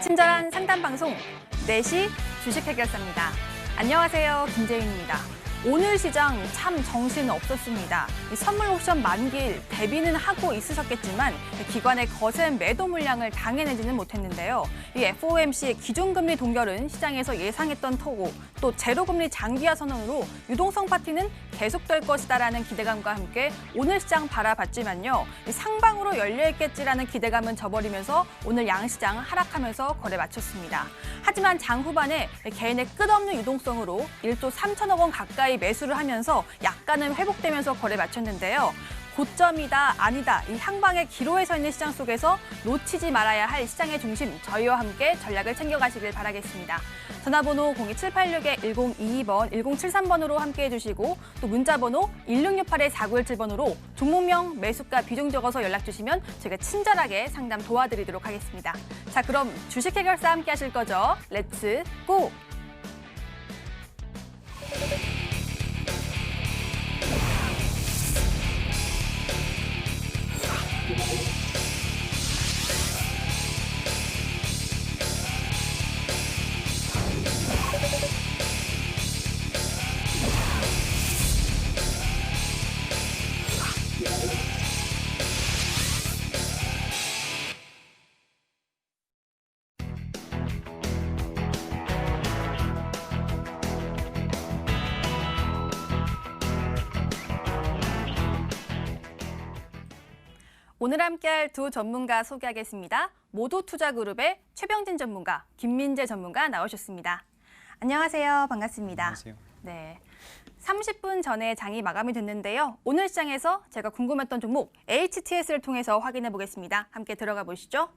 친절한 상담 방송 4시 주식 해결사입니다. 안녕하세요, 김재윤입니다. 오늘 시장 참 정신 없었습니다. 선물 옵션 만기일 대비는 하고 있으셨겠지만 기관의 거센 매도 물량을 당해내지는 못했는데요. 이 FOMC의 기준금리 동결은 시장에서 예상했던 터고 또 제로금리 장기화 선언으로 유동성 파티는 계속될 것이다라는 기대감과 함께 오늘 시장 바라봤지만요. 상방으로 열려있겠지라는 기대감은 져버리면서 오늘 양시장 하락하면서 거래 마쳤습니다. 하지만 장 후반에 개인의 끝없는 유동성으로 1조 3천억 원 가까이 매수를 하면서 약간은 회복되면서 거래 마쳤는데요. 고점이다, 아니다, 이 향방의 기로에 서 있는 시장 속에서 놓치지 말아야 할 시장의 중심, 저희와 함께 전략을 챙겨가시길 바라겠습니다. 전화번호 02786-1022번, 1073번으로 함께해 주시고 또 문자번호 1668-4917번으로 종목명, 매수가, 비중 적어서 연락 주시면 저희가 친절하게 상담 도와드리도록 하겠습니다. 자, 그럼 주식 해결사 함께 하실 거죠? 렛츠 고! 오늘 함께할 두 전문가 소개하겠습니다. 모두투자그룹의 최병진 전문가, 김민재 전문가 나오셨습니다. 안녕하세요. 반갑습니다. 안녕하세요. 네, 30분 전에 장이 마감이 됐는데요. 오늘 시장에서 제가 궁금했던 종목 HTS를 통해서 확인해 보겠습니다. 함께 들어가 보시죠.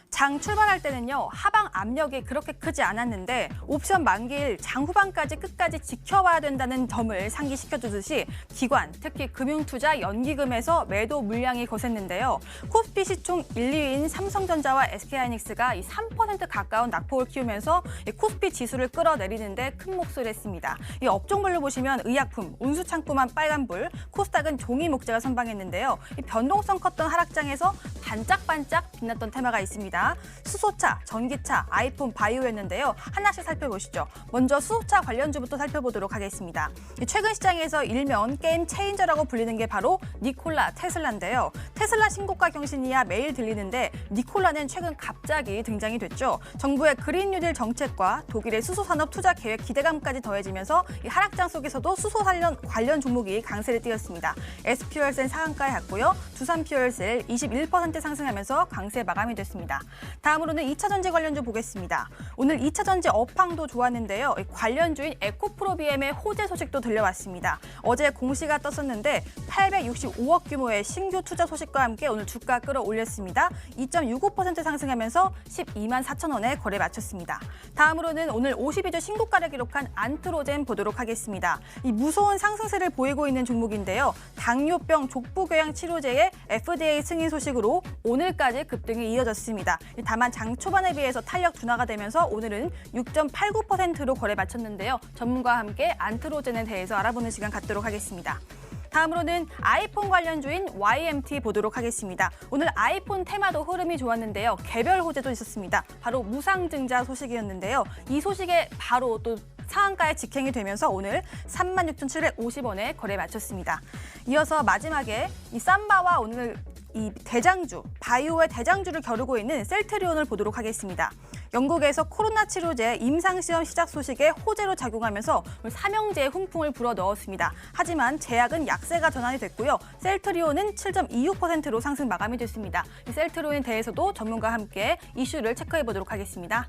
장 출발할 때는요, 하방 압력이 그렇게 크지 않았는데 옵션 만기일 장 후반까지 끝까지 지켜봐야 된다는 점을 상기시켜주듯이 기관, 특히 금융투자, 연기금에서 매도 물량이 거셌는데요. 코스피 시총 1, 2위인 삼성전자와 SK하이닉스가 이 3% 가까운 낙폭을 키우면서 이 코스피 지수를 끌어내리는데 큰 몫을 했습니다. 이 업종별로 보시면 의약품, 운수창고만 빨간불, 코스닥은 종이 목재가 선방했는데요. 이 변동성 컸던 하락장에서 반짝반짝 빛났던 테마가 있습니다. 수소차, 전기차, 아이폰, 바이오였는데요. 하나씩 살펴보시죠. 먼저 수소차 관련주부터 살펴보도록 하겠습니다. 최근 시장에서 일면 게임 체인저라고 불리는 게 바로 니콜라, 테슬라인데요. 테슬라 신고가 경신이야 매일 들리는데 니콜라는 최근 갑자기 등장이 됐죠. 정부의 그린 뉴딜 정책과 독일의 수소산업 투자 계획 기대감까지 더해지면서 이 하락장 속에서도 수소 관련 종목이 강세를 띄었습니다. SPO일센 상한가에 갔고요. 두산퓨얼셀 21% 상승하면서 강세 마감이 됐습니다. 다음으로는 2차전지 관련주 보겠습니다. 오늘 2차전지 업황도 좋았는데요. 관련주인 에코프로비엠의 호재 소식도 들려왔습니다. 어제 공시가 떴었는데 865억 규모의 신규 투자 소식과 함께 오늘 주가 끌어올렸습니다. 2.65% 상승하면서 12만 4천 원에 거래 마쳤습니다. 다음으로는 오늘 52주 신고가를 기록한 안트로젠 보도록 하겠습니다. 이 무서운 상승세를 보이고 있는 종목인데요. 당뇨병 족부교양 치료제의 FDA 승인 소식으로 오늘까지 급등이 이어졌습니다. 다만 장 초반에 비해서 탄력 둔화가 되면서 오늘은 6.89%로 거래 마쳤는데요. 전문가와 함께 안트로젠에 대해서 알아보는 시간 갖도록 하겠습니다. 다음으로는 아이폰 관련주인 YMT 보도록 하겠습니다. 오늘 아이폰 테마도 흐름이 좋았는데요. 개별 호재도 있었습니다. 바로 무상증자 소식이었는데요. 이 소식에 바로 또 상한가에 직행이 되면서 오늘 36,750원에 거래 마쳤습니다. 이어서 마지막에 이 삼바와 오늘 이 대장주, 바이오의 대장주를 겨루고 있는 셀트리온을 보도록 하겠습니다. 영국에서 코로나 치료제 임상시험 시작 소식에 호재로 작용하면서 삼형제의 훈풍을 불어넣었습니다. 하지만 제약은 약세가 전환이 됐고요. 셀트리온은 7.26%로 상승 마감이 됐습니다. 이 셀트리온에 대해서도 전문가와 함께 이슈를 체크해 보도록 하겠습니다.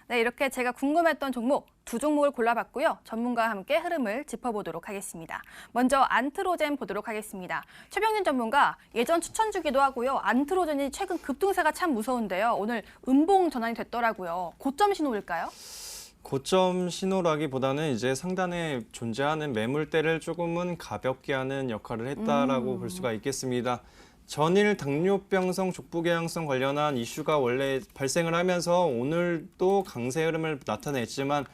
네, 이렇게 제가 궁금했던 종목 두 종목을 골라봤고요. 전문가와 함께 흐름을 짚어보도록 하겠습니다. 먼저 안트로젠 보도록 하겠습니다. 최병진 전문가, 예전 추천주기도 하고요. 안트로젠이 최근 급등세가 참 무서운데요. 오늘 음봉 전환이 됐더라고요. 고점 신호일까요? 고점 신호라기보다는 이제 상단에 존재하는 매물대를 조금은 가볍게 하는 역할을 했다라고 볼 수가 있겠습니다. 전일 당뇨병성 족부궤양성 관련한 이슈가 원래 발생을 하면서 오늘도 강세 흐름을 나타냈지만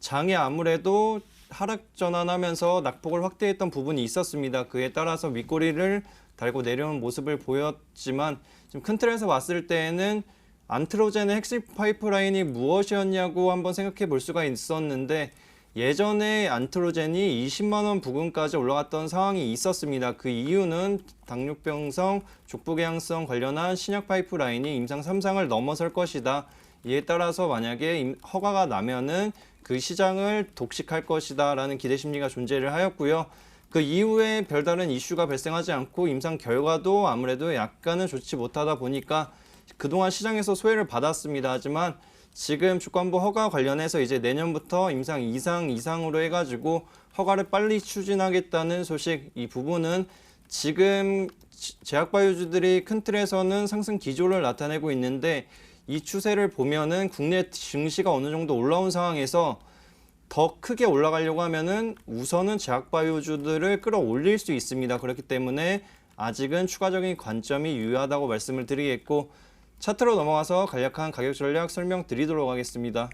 장에 아무래도 하락 전환하면서 낙폭을 확대했던 부분이 있었습니다. 그에 따라서 윗꼬리를 달고 내려오는 모습을 보였지만 지금 큰 틀에서 봤을 때에는 안트로젠의 핵심 파이프라인이 무엇이었냐고 한번 생각해 볼 수가 있었는데 예전에 안트로젠이 20만 원 부근까지 올라갔던 상황이 있었습니다. 그 이유는 당뇨병성, 족부궤양성 관련한 신약 파이프라인이 임상 3상을 넘어설 것이다. 이에 따라서 만약에 허가가 나면은 그 시장을 독식할 것이다 라는 기대 심리가 존재를 하였고요. 그 이후에 별다른 이슈가 발생하지 않고 임상 결과도 아무래도 약간은 좋지 못하다 보니까 그동안 시장에서 소외를 받았습니다. 하지만 지금 주권부 허가 관련해서 이제 내년부터 임상 2상 이상으로 해가지고 허가를 빨리 추진하겠다는 소식, 이 부분은 지금 제약바이오주들이 큰 틀에서는 상승 기조를 나타내고 있는데 이 추세를 보면은 국내 증시가 어느 정도 올라온 상황에서 더 크게 올라가려고 하면은 우선은 제약바이오주들을 끌어올릴 수 있습니다. 그렇기 때문에 아직은 추가적인 관점이 유효하다고 말씀을 드리겠고 차트로 넘어가서 간략한 가격 전략 설명드리도록 하겠습니다.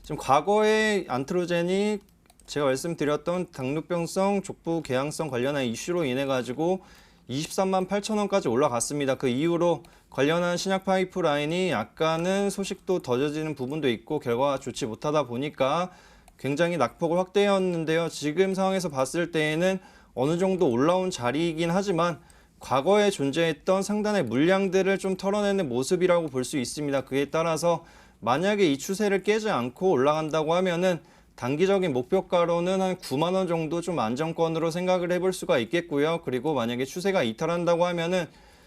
지금 과거에 안트로젠이 제가 말씀드렸던 당뇨병성, 족부궤양성 관련한 이슈로 인해 가지고 23만 8천 원까지 올라갔습니다. 그 이후로 관련한 신약 파이프라인이 약간은 소식도 더뎌지는 부분도 있고 결과가 좋지 못하다 보니까 굉장히 낙폭을 확대했는데요. 지금 상황에서 봤을 때에는 어느 정도 올라온 자리이긴 하지만 과거에 존재했던 상단의 물량들을 좀 털어내는 모습이라고 볼 수 있습니다. 그에 따라서 만약에 이 추세를 깨지 않고 올라간다고 하면은 단기적인 목표가로는 한 9만 원 정도 좀 안정권으로 생각을 해볼 수가 있겠고요. 그리고 만약에 추세가 이탈한다고 하면은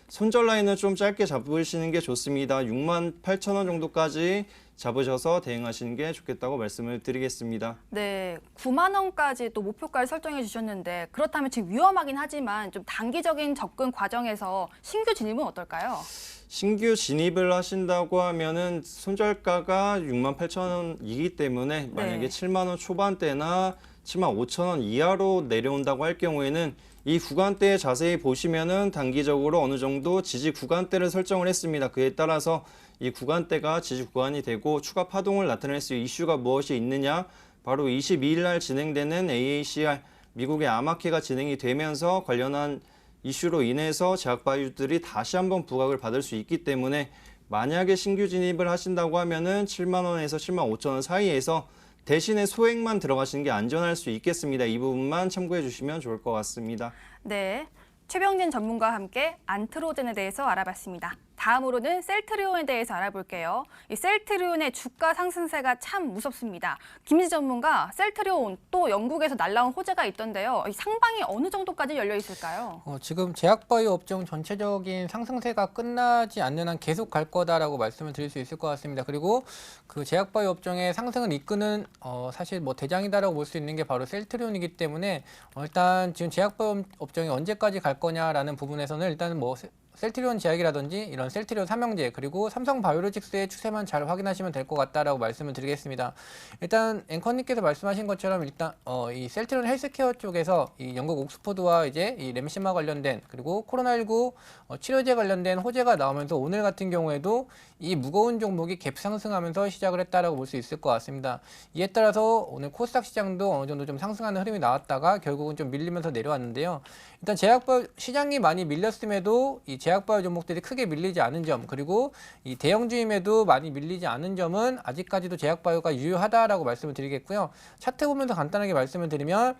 손절 라인을 좀 짧게 잡으시는 게 좋습니다. 6만 8천 원 정도까지 잡으셔서 대응하시는 게 좋겠다고 말씀을 드리겠습니다. 네, 9만 원까지 또 목표가를 설정해 주셨는데 그렇다면 지금 위험하긴 하지만 좀 단기적인 접근 과정에서 신규 진입은 어떨까요? 신규 진입을 하신다고 하면은 손절가가 6만 8천 원이기 때문에 만약에 7만 원 초반대나 7만 5천 원 이하로 내려온다고 할 경우에는 이 구간대에 자세히 보시면은 단기적으로 어느 정도 지지 구간대를 설정을 했습니다. 그에 따라서 이 구간대가 지지 구간이 되고 추가 파동을 나타낼 수 있는 이슈가 무엇이 있느냐? 바로 22일 날 진행되는 AACR 미국의 암학회가 진행이 되면서 관련한 이슈로 인해서 제약바이오들이 다시 한번 부각을 받을 수 있기 때문에 만약에 신규 진입을 하신다고 하면은 7만 원에서 7만 5천 원 사이에서 대신에 소액만 들어가시는 게 안전할 수 있겠습니다. 이 부분만 참고해 주시면 좋을 것 같습니다. 네, 최병진 전문가와 함께 안트로젠에 대해서 알아봤습니다. 다음으로는 셀트리온에 대해서 알아볼게요. 이 셀트리온의 주가 상승세가 참 무섭습니다. 김지 전문가, 셀트리온 또 영국에서 날라온 호재가 있던데요. 이 상방이 어느 정도까지 열려 있을까요? 지금 제약바이오 업종 전체적인 상승세가 끝나지 않는 한 계속 갈 거다라고 말씀을 드릴 수 있을 것 같습니다. 그리고 그 제약바이오 업종의 상승을 이끄는 사실 뭐 대장이다라고 볼 수 있는 게 바로 셀트리온이기 때문에 일단 지금 제약바이오 업종이 언제까지 갈 거냐라는 부분에서는 일단 뭐 셀트리온 제약이라든지 이런 셀트리온 삼형제 그리고 삼성바이오로직스의 추세만 잘 확인하시면 될 것 같다라고 말씀을 드리겠습니다. 일단 앵커님께서 말씀하신 것처럼 일단 이 셀트리온 헬스케어 쪽에서 이 영국 옥스퍼드와 이제 이 램시마 관련된 그리고 코로나19 치료제 관련된 호재가 나오면서 오늘 같은 경우에도 이 무거운 종목이 갭 상승하면서 시작을 했다라고 볼 수 있을 것 같습니다. 이에 따라서 오늘 코스닥 시장도 어느 정도 좀 상승하는 흐름이 나왔다가 결국은 좀 밀리면서 내려왔는데요. 일단 제약바이오 시장이 많이 밀렸음에도 이 제약바이오 종목들이 크게 밀리지 않은 점 그리고 이 대형주임에도 많이 밀리지 않은 점은 아직까지도 제약바이오가 유효하다라고 말씀을 드리겠고요. 차트 보면서 간단하게 말씀을 드리면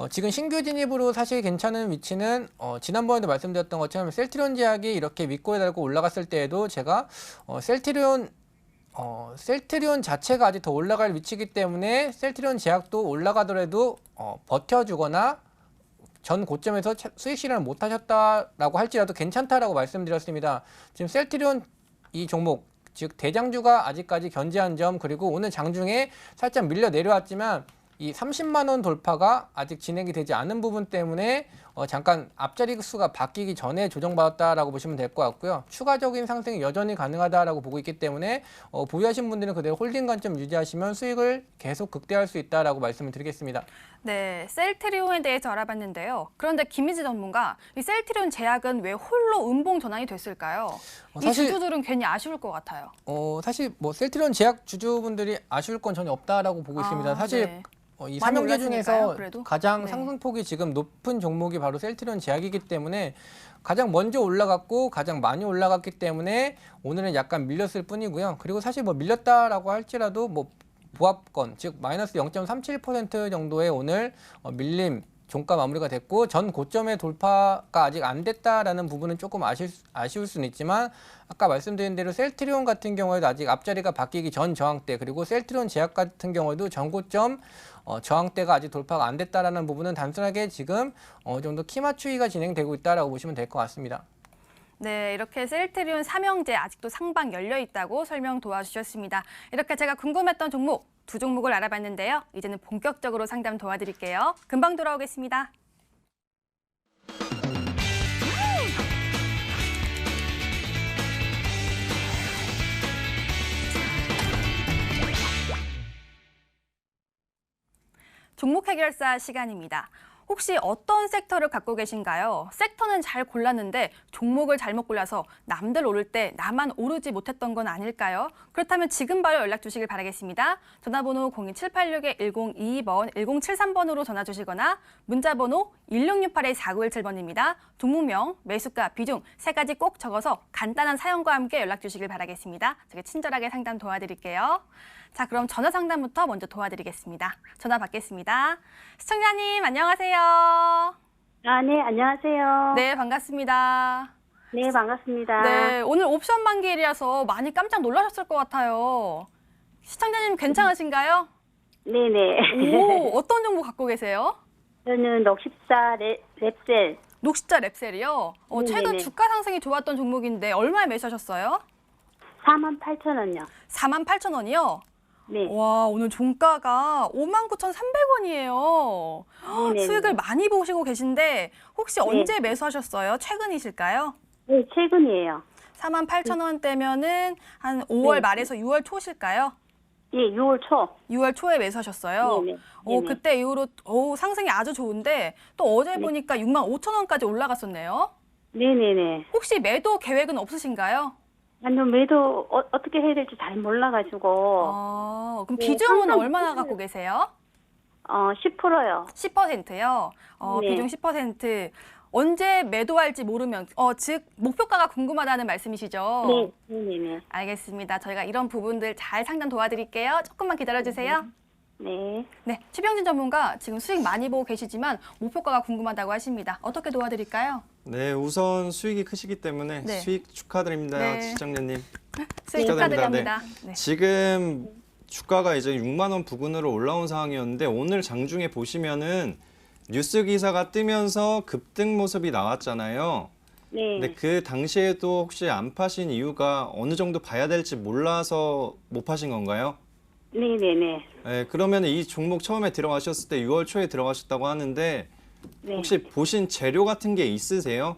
지금 신규 진입으로 사실 괜찮은 위치는 지난번에도 말씀드렸던 것처럼 셀트리온 제약이 이렇게 윗골에 달고 올라갔을 때에도 제가 셀트리온 자체가 아직 더 올라갈 위치이기 때문에 셀트리온 제약도 올라가더라도 버텨주거나 전 고점에서 수익 실현을 못 하셨다라고 할지라도 괜찮다라고 말씀드렸습니다. 지금 셀트리온 이 종목 즉 대장주가 아직까지 견제한 점 그리고 오늘 장중에 살짝 밀려 내려왔지만 이 30만 원 돌파가 아직 진행이 되지 않은 부분 때문에 잠깐 앞자리 수가 바뀌기 전에 조정받았다라고 보시면 될 것 같고요. 추가적인 상승이 여전히 가능하다라고 보고 있기 때문에 보유하신 분들은 그대로 홀딩 관점 유지하시면 수익을 계속 극대화할 수 있다라고 말씀을 드리겠습니다. 네, 셀트리온에 대해서 알아봤는데요. 그런데 김희지 전문가, 이 셀트리온 제약은 왜 홀로 음봉 전환이 됐을까요? 이 주주들은 괜히 아쉬울 것 같아요. 사실 뭐 셀트리온 제약 주주분들이 아쉬울 건 전혀 없다라고 보고 있습니다. 사실 네. 이 많이 3개 올랐으니까요, 중에서 그래도. 가장 네. 상승폭이 지금 높은 종목이 바로 셀트리온 제약이기 때문에 가장 먼저 올라갔고 가장 많이 올라갔기 때문에 오늘은 약간 밀렸을 뿐이고요. 그리고 사실 뭐 밀렸다라고 할지라도 뭐 보합권, 즉 마이너스 0.37% 정도의 오늘 밀림 종가 마무리가 됐고 전 고점의 돌파가 아직 안 됐다라는 부분은 조금 아쉬울 수는 있지만 아까 말씀드린 대로 셀트리온 같은 경우에도 아직 앞자리가 바뀌기 전 저항대 그리고 셀트리온 제약 같은 경우에도 전고점 저항대가 아직 돌파가 안 됐다라는 부분은 단순하게 지금 어느 정도 키맞추기가 진행되고 있다라고 보시면 될 것 같습니다. 네, 이렇게 셀트리온 삼형제 아직도 상방 열려 있다고 설명 도와주셨습니다. 이렇게 제가 궁금했던 종목 두 종목을 알아봤는데요. 이제는 본격적으로 상담 도와드릴게요. 금방 돌아오겠습니다. 종목 해결사 시간입니다. 혹시 어떤 섹터를 갖고 계신가요? 섹터는 잘 골랐는데 종목을 잘못 골라서 남들 오를 때 나만 오르지 못했던 건 아닐까요? 그렇다면 지금 바로 연락 주시길 바라겠습니다. 전화번호 02786-1022번, 1073번으로 전화 주시거나 문자번호 1668-4917번입니다. 종목명, 매수가, 비중 세 가지 꼭 적어서 간단한 사연과 함께 연락 주시길 바라겠습니다. 제가 친절하게 상담 도와드릴게요. 자, 그럼 전화 상담부터 먼저 도와드리겠습니다. 전화 받겠습니다. 시청자님, 안녕하세요. 아, 네, 안녕하세요. 네, 반갑습니다. 네, 반갑습니다. 네, 오늘 옵션 만기일이라서 많이 깜짝 놀라셨을 것 같아요. 시청자님 괜찮으신가요? 네네. 오, 어떤 정보 갖고 계세요? 저는 녹십사 랩셀 녹십자 랩셀이요. 최근 네네네. 주가 상승이 좋았던 종목인데 얼마에 매수하셨어요? 48,000원요. 48,000원이요? 네. 와, 오늘 종가가 59,300원이에요. 네네네. 수익을 많이 보시고 계신데 혹시 언제 매수하셨어요? 최근이실까요? 네, 최근이에요. 48,000원대면은 한 5월 네. 말에서 6월 초실까요? 예, 6월 초. 6월 초에 매수하셨어요. 네네. 네네. 그때 이후로 상승이 아주 좋은데 또 어제 보니까 65,000원까지 올라갔었네요. 네네네. 혹시 매도 계획은 없으신가요? 아니요, 매도 어떻게 해야 될지 잘 몰라가지고. 그럼 네, 비중은 항상 얼마나 갖고 계세요? 10%요. 10%요. 네. 비중 10%. 언제 매도할지 모르면, 즉 목표가가 궁금하다는 말씀이시죠? 네, 네네네. 알겠습니다. 저희가 이런 부분들 잘 상담 도와드릴게요. 조금만 기다려주세요. 네. 네, 최병진 전문가 지금 수익 많이 보고 계시지만 목표가가 궁금하다고 하십니다. 어떻게 도와드릴까요? 네, 우선 수익이 크시기 때문에 네. 수익 축하드립니다, 네. 시청자님. 수익 축하드립니다. 네. 지금 주가가 이제 6만 원 부근으로 올라온 상황이었는데 오늘 장중에 보시면은 뉴스 기사가 뜨면서 급등 모습이 나왔잖아요. 네. 근데 그 당시에도 혹시 안 파신 이유가 어느 정도 봐야 될지 몰라서 못 파신 건가요? 네네네. 네, 그러면 이 종목 처음에 들어가셨을 때 6월 초에 들어가셨다고 하는데 네. 혹시 보신 재료 같은 게 있으세요?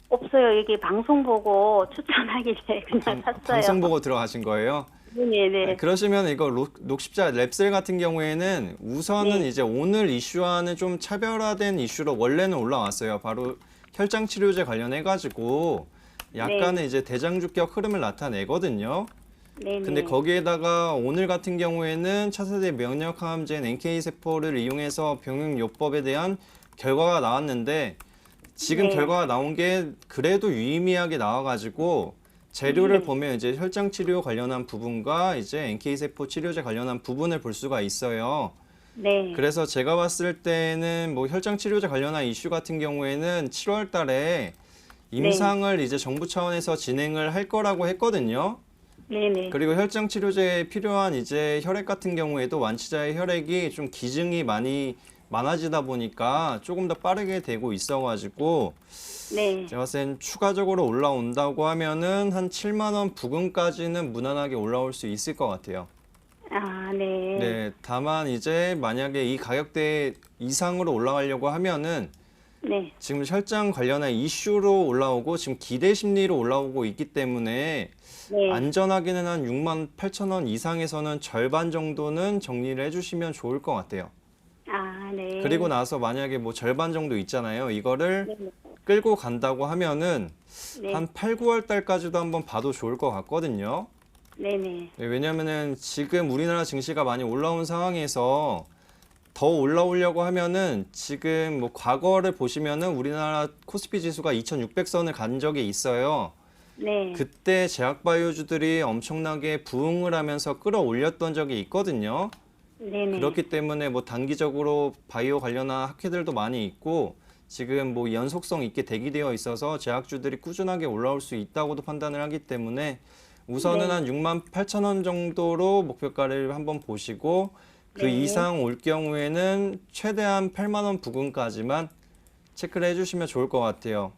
없어요. 여기 방송 보고 추천하길래 그냥 샀어요. 방송 보고 들어가신 거예요? 네네네. 그러시면 이거 녹십자 랩셀 같은 경우에는 우선은 네. 이제 오늘 이슈와는 좀 차별화된 이슈로 원래는 올라왔어요. 바로 혈장 치료제 관련해 가지고 약간의 이제 대장주격 흐름을 나타내거든요. 네네. 근데 거기에다가 오늘 같은 경우에는 차세대 면역 항암제인 NK 세포를 이용해서 병용요법에 대한 결과가 나왔는데 지금 네. 결과가 나온 게 그래도 유의미하게 나와가지고 재료를 네. 보면 이제 혈장 치료 관련한 부분과 이제 NK 세포 치료제 관련한 부분을 볼 수가 있어요. 네. 그래서 제가 봤을 때는 뭐 혈장 치료제 관련한 이슈 같은 경우에는 7월 달에 임상을 이제 정부 차원에서 진행을 할 거라고 했거든요. 네네. 그리고 혈장 치료제에 필요한 이제 혈액 같은 경우에도 완치자의 혈액이 좀 기증이 많아지다 보니까 조금 더 빠르게 되고 있어가지고 네. 제가 봤을 땐 추가적으로 올라온다고 하면은 한 7만 원 부근까지는 무난하게 올라올 수 있을 것 같아요. 아, 네. 네, 다만 이제 만약에 이 가격대 이상으로 올라가려고 하면은 네. 지금 혈장 관련한 이슈로 올라오고 지금 기대 심리로 올라오고 있기 때문에 네. 안전하게는 한 6만 8천 원 이상에서는 절반 정도는 정리를 해주시면 좋을 것 같아요. 아, 네. 그리고 나서 만약에 뭐 절반 정도 있잖아요. 이거를 네. 끌고 간다고 하면은 네. 한 8, 9월 달까지도 한번 봐도 좋을 것 같거든요. 네네. 네, 왜냐면은 지금 우리나라 증시가 많이 올라온 상황에서 더 올라오려고 하면은 지금 뭐 과거를 보시면은 우리나라 코스피 지수가 2,600선을 간 적이 있어요. 네. 그때 제약바이오주들이 엄청나게 부응을 하면서 끌어올렸던 적이 있거든요. 네네. 그렇기 때문에 뭐 단기적으로 바이오 관련한 학회들도 많이 있고 지금 뭐 연속성 있게 대기되어 있어서 제약주들이 꾸준하게 올라올 수 있다고도 판단을 하기 때문에 우선은 네. 한 68,000원 정도로 목표가를 한번 보시고 그 네. 이상 올 경우에는 최대한 8만 원 부근까지만 체크를 해주시면 좋을 것 같아요.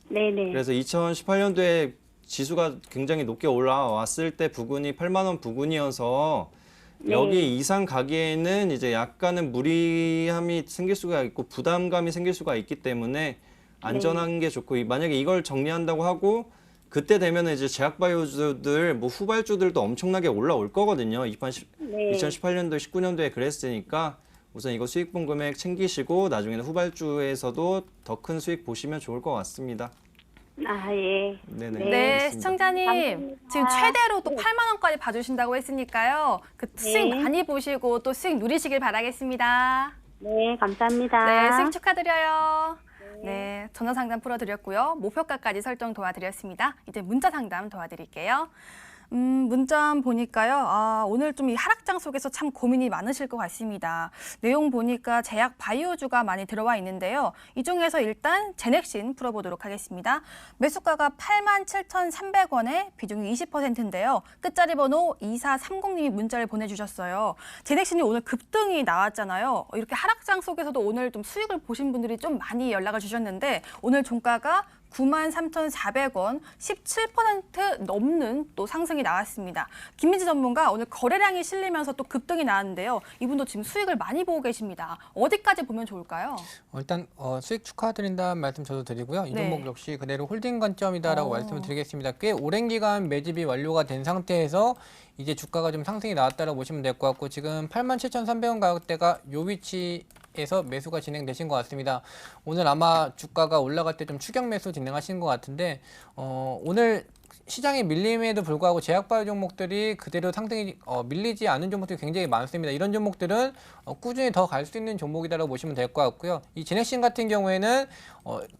네네. 그래서 2018년도에 지수가 굉장히 높게 올라왔을 때 부근이 8만 원 부근이어서 네. 여기 이상 가기에는 이제 약간은 무리함이 생길 수가 있고 부담감이 생길 수가 있기 때문에 안전한 게 좋고 만약에 이걸 정리한다고 하고 그때 되면 이제 제약바이오주들 뭐 후발주들도 엄청나게 올라올 거거든요. 네. 2018년도, 19년도에 그랬으니까 우선 이거 수익분 금액 챙기시고 나중에는 후발주에서도 더 큰 수익 보시면 좋을 것 같습니다. 아, 예. 네네. 네, 알겠습니다. 시청자님 감사합니다. 지금 최대로 또 네. 8만 원까지 봐주신다고 했으니까요. 그 수익 네. 많이 보시고 또 수익 누리시길 바라겠습니다. 네, 감사합니다. 네, 수익 축하드려요. 네, 전화 상담 풀어드렸고요. 목표가까지 설정 도와드렸습니다. 이제 문자 상담 도와드릴게요. 문자 보니까요. 오늘 좀 이 하락장 속에서 참 고민이 많으실 것 같습니다. 내용 보니까 제약 바이오주가 많이 들어와 있는데요. 이 중에서 일단 제넥신 풀어보도록 하겠습니다. 매수가가 87,300원에 비중이 20%인데요. 끝자리 번호 2430님이 문자를 보내주셨어요. 제넥신이 오늘 급등이 나왔잖아요. 이렇게 하락장 속에서도 오늘 좀 수익을 보신 분들이 좀 많이 연락을 주셨는데 오늘 종가가 93,400원, 17% 넘는 또 상승이 나왔습니다. 김민지 전문가 오늘 거래량이 실리면서 또 급등이 나왔는데요. 이분도 지금 수익을 많이 보고 계십니다. 어디까지 보면 좋을까요? 일단 수익 축하드린다는 말씀 저도 드리고요. 이 네. 종목 역시 그대로 홀딩 관점이다라고 어. 말씀을 드리겠습니다. 꽤 오랜 기간 매집이 완료가 된 상태에서 이제 주가가 좀 상승이 나왔다라고 보시면 될 것 같고 지금 87,300원 가격대가 요 위치에서 매수가 진행되신 것 같습니다. 오늘 아마 주가가 올라갈 때 좀 추격 매수 진행하신 것 같은데 오늘 시장의 밀림에도 불구하고 제약바이오 종목들이 그대로 상승이 밀리지 않은 종목들이 굉장히 많습니다. 이런 종목들은 꾸준히 더 갈 수 있는 종목이다라고 보시면 될 것 같고요. 이 제넥신 같은 경우에는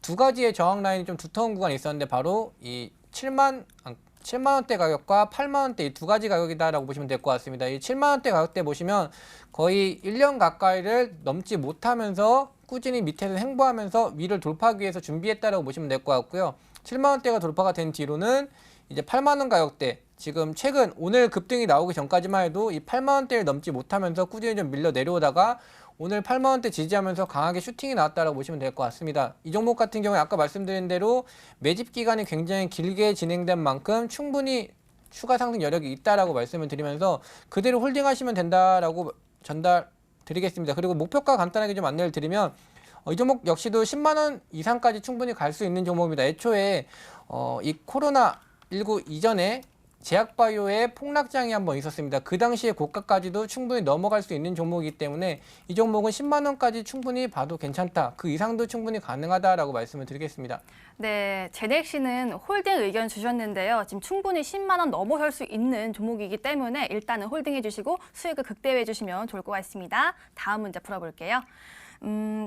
두 가지의 저항 라인이 좀 두터운 구간이 있었는데 바로 이 7만 원대 가격과 8만 원대 이 두 가지 가격이다라고 보시면 될 것 같습니다. 이 7만 원대 가격대 보시면 거의 1년 가까이를 넘지 못하면서 꾸준히 밑에서 횡보하면서 위를 돌파하기 위해서 준비했다라고 보시면 될 것 같고요. 7만 원대가 돌파가 된 뒤로는 이제 8만 원 가격대 지금 최근 오늘 급등이 나오기 전까지만 해도 이 8만 원대를 넘지 못하면서 꾸준히 좀 밀려 내려오다가 오늘 8만 원대 지지하면서 강하게 슈팅이 나왔다라고 보시면 될 것 같습니다. 이 종목 같은 경우에 아까 말씀드린 대로 매집 기간이 굉장히 길게 진행된 만큼 충분히 추가 상승 여력이 있다라고 말씀을 드리면서 그대로 홀딩하시면 된다라고 전달드리겠습니다. 그리고 목표가 간단하게 좀 안내를 드리면 이 종목 역시도 10만 원 이상까지 충분히 갈 수 있는 종목입니다. 애초에 이 코로나19 이전에 제약바이오의 폭락장이 한번 있었습니다. 그 당시에 고가까지도 충분히 넘어갈 수 있는 종목이기 때문에 이 종목은 10만 원까지 충분히 봐도 괜찮다. 그 이상도 충분히 가능하다라고 말씀을 드리겠습니다. 네, 제넥신은 홀딩 의견 주셨는데요. 지금 충분히 10만 원 넘어설 수 있는 종목이기 때문에 일단은 홀딩해 주시고 수익을 극대화해 주시면 좋을 것 같습니다. 다음 문제 풀어볼게요.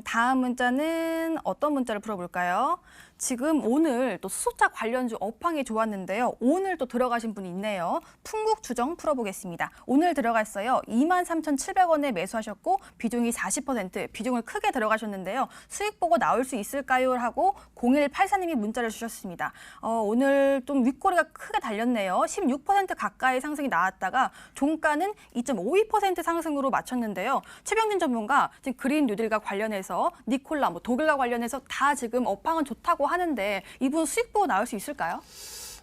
다음 문자는 어떤 문자를 풀어볼까요? 지금 오늘 또 수소차 관련주 업황이 좋았는데요. 오늘 또 들어가신 분이 있네요. 풍국주정 풀어보겠습니다. 오늘 들어갔어요. 23,700원에 매수하셨고 비중이 40%, 비중을 크게 들어가셨는데요. 수익 보고 나올 수 있을까요? 하고 0184님이 문자를 주셨습니다. 오늘 좀 윗꼬리가 크게 달렸네요. 16% 가까이 상승이 나왔다가 종가는 2.52% 상승으로 마쳤는데요. 최병진 전문가 지금 그린 뉴딜과 관련해서 니콜라, 독일과 관련해서 다 지금 업황은 좋다고 하는데 이분 수익 보고 나올 수 있을까요?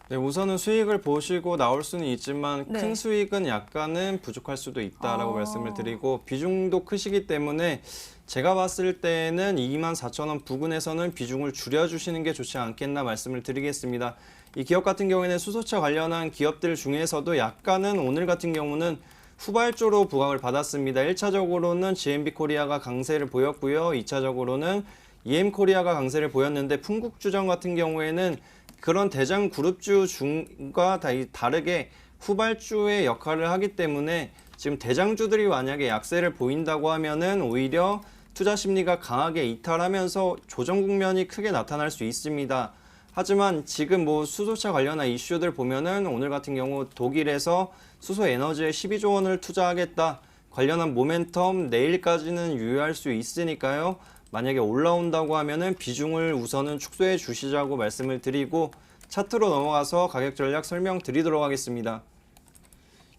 네, 우선은 수익을 보시고 나올 수는 있지만 네. 큰 수익은 약간은 부족할 수도 있다라고 말씀을 드리고 비중도 크시기 때문에 제가 봤을 때는 24,000원 부근에서는 비중을 줄여주시는 게 좋지 않겠나 말씀을 드리겠습니다. 이 기업 같은 경우에는 수소차 관련한 기업들 중에서도 약간은 오늘 같은 경우는 후발주로 부각을 받았습니다. 1차적으로는 GMB 코리아가 강세를 보였고요. 2차적으로는 EM 코리아가 강세를 보였는데 풍국주정 같은 경우에는 그런 대장 그룹주 중과 다르게 후발주의 역할을 하기 때문에 지금 대장주들이 만약에 약세를 보인다고 하면은 오히려 투자 심리가 강하게 이탈하면서 조정 국면이 크게 나타날 수 있습니다. 하지만 지금 뭐 수소차 관련한 이슈들 보면은 오늘 같은 경우 독일에서 수소 에너지에 12조 원을 투자하겠다. 관련한 모멘텀 내일까지는 유효할 수 있으니까요. 만약에 올라온다고 하면은 비중을 우선은 축소해 주시자고 말씀을 드리고 차트로 넘어가서 가격 전략 설명드리도록 하겠습니다.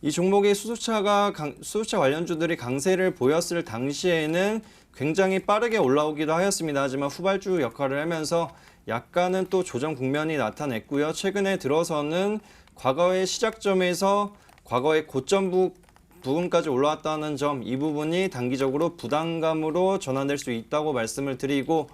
이 종목의 수소차 관련주들이 강세를 보였을 당시에는 굉장히 빠르게 올라오기도 하였습니다. 하지만 후발주 역할을 하면서 약간은 또 조정 국면이 나타냈고요. 최근에 들어서는 과거의 시작점에서 과거의 고점 부분까지 올라왔다는 점, 이 부분이 단기적으로 부담감으로 전환될 수 있다고 말씀을 드리고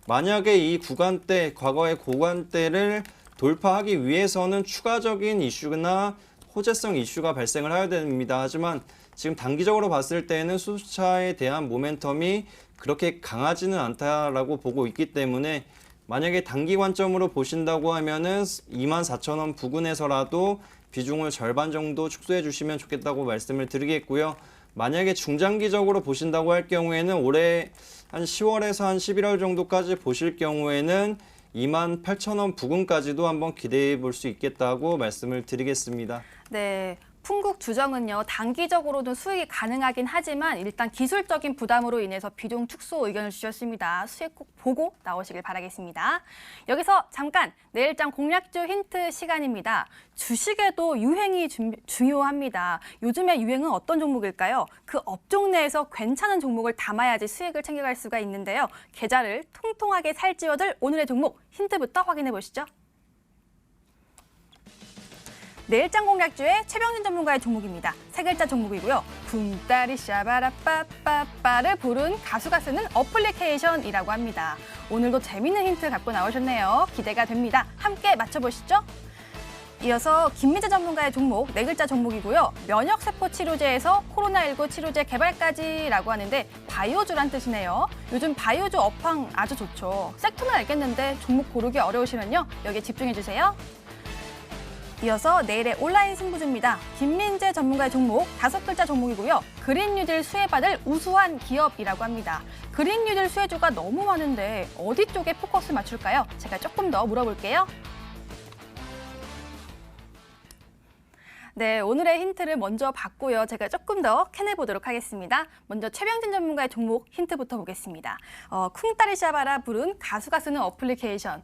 만약에 이 구간대, 과거의 고간대를 돌파하기 위해서는 추가적인 이슈나 호재성 이슈가 발생을 해야 됩니다. 하지만 지금 단기적으로 봤을 때는 수소차에 대한 모멘텀이 그렇게 강하지는 않다라고 보고 있기 때문에 만약에 단기 관점으로 보신다고 하면은 24,000원 부근에서라도 비중을 절반 정도 축소해 주시면 좋겠다고 말씀을 드리겠고요. 만약에 중장기적으로 보신다고 할 경우에는 올해 한 10월에서 한 11월 정도까지 보실 경우에는 28,000원 부근까지도 한번 기대해 볼 수 있겠다고 말씀을 드리겠습니다. 네. 풍국 주정은요, 단기적으로는 수익이 가능하긴 하지만 일단 기술적인 부담으로 인해서 비중 축소 의견을 주셨습니다. 수익 꼭 보고 나오시길 바라겠습니다. 여기서 잠깐 내일장 공략주 힌트 시간입니다. 주식에도 유행이 중요합니다. 요즘의 유행은 어떤 종목일까요? 그 업종 내에서 괜찮은 종목을 담아야지 수익을 챙겨갈 수가 있는데요. 계좌를 통통하게 살찌워줄 오늘의 종목 힌트부터 확인해 보시죠. 내일장 공략주의 최병진 전문가의 종목입니다. 세 글자 종목이고요. 쿵따리 샤바라빠빠빠를 부른 가수가 쓰는 어플리케이션이라고 합니다. 오늘도 재밌는 힌트 갖고 나오셨네요. 기대가 됩니다. 함께 맞춰보시죠. 이어서 김민재 전문가의 종목, 네 글자 종목이고요. 면역세포 치료제에서 코로나19 치료제 개발까지라고 하는데 바이오주란 뜻이네요. 요즘 바이오주 업황 아주 좋죠. 섹터는 알겠는데 종목 고르기 어려우시면요. 여기에 집중해주세요. 이어서 내일의 온라인 승부주입니다. 김민재 전문가의 종목, 다섯 글자 종목이고요. 그린뉴딜 수혜받을 우수한 기업이라고 합니다. 그린뉴딜 수혜주가 너무 많은데 어디 쪽에 포커스 맞출까요? 제가 조금 더 물어볼게요. 네, 오늘의 힌트를 먼저 받고요. 제가 조금 더 캐내보도록 하겠습니다. 먼저 최병진 전문가의 종목 힌트부터 보겠습니다. 쿵따리 샤바라 부른 가수가 쓰는 어플리케이션.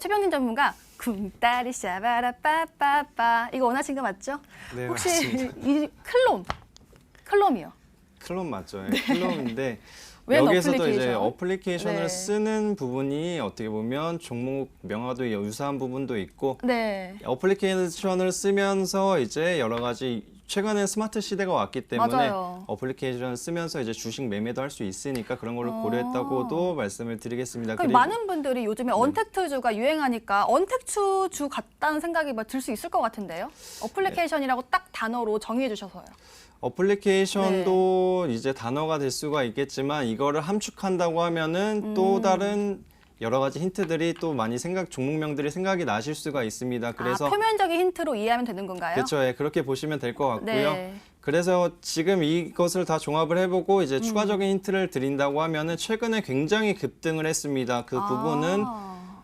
최병진 전문가 쿵따리 샤바라 빠빠빠 이거 원하신 거 맞죠? 네, 혹시 맞습니다. 이 클롬이요. 클론 맞죠? 네. 클론인데 웬 여기에서도 이제 어플리케이션? 어플리케이션을 네. 쓰는 부분이 어떻게 보면 종목 명화도 유사한 부분도 있고 네. 어플리케이션을 쓰면서 이제 여러 가지 최근에 스마트 시대가 왔기 때문에 맞아요. 어플리케이션을 쓰면서 이제 주식 매매도 할 수 있으니까 그런 걸로 고려했다고도 말씀을 드리겠습니다. 그럼 많은 분들이 요즘에 언택트주가 유행하니까 언택트주 같다는 생각이 들 수 있을 것 같은데요. 어플리케이션이라고 딱 단어로 정의해 주셔서요. 어플리케이션도 이제 단어가 될 수가 있겠지만 이거를 함축한다고 하면은 또 다른 여러 가지 힌트들이 또 많이 종목명들이 생각이 나실 수가 있습니다. 그래서 표면적인 힌트로 이해하면 되는 건가요? 그렇죠. 예, 그렇게 보시면 될 것 같고요. 네. 그래서 지금 이것을 다 종합을 해보고 이제 추가적인 힌트를 드린다고 하면은 최근에 굉장히 급등을 했습니다. 그 부분은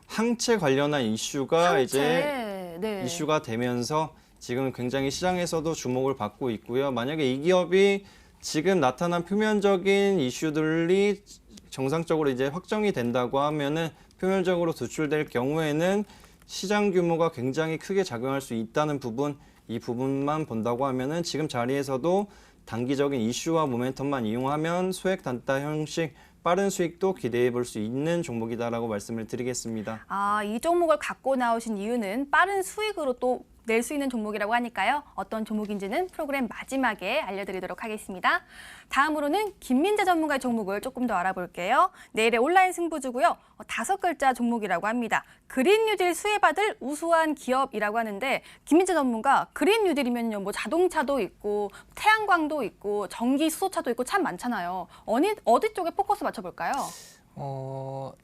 항체 관련한 이슈가 이제 네. 이슈가 되면서 지금 굉장히 시장에서도 주목을 받고 있고요. 만약에 이 기업이 지금 나타난 표면적인 이슈들이 정상적으로 이제 확정이 된다고 하면은 표면적으로 도출될 경우에는 시장 규모가 굉장히 크게 작용할 수 있다는 부분, 이 부분만 본다고 하면은 지금 자리에서도 단기적인 이슈와 모멘텀만 이용하면 소액 단타 형식 빠른 수익도 기대해 볼 수 있는 종목이다라고 말씀을 드리겠습니다. 이 종목을 갖고 나오신 이유는 빠른 수익으로 또 낼 수 있는 종목이라고 하니까요. 어떤 종목인지는 프로그램 마지막에 알려드리도록 하겠습니다. 다음으로는 김민재 전문가의 종목을 조금 더 알아볼게요. 내일의 온라인 승부주고요. 다섯 글자 종목이라고 합니다. 그린뉴딜 수혜받을 우수한 기업이라고 하는데 김민재 전문가 그린뉴딜이면요. 뭐 자동차도 있고 태양광도 있고 전기 수소차도 있고 참 많잖아요. 어디 쪽에 포커스 맞춰볼까요?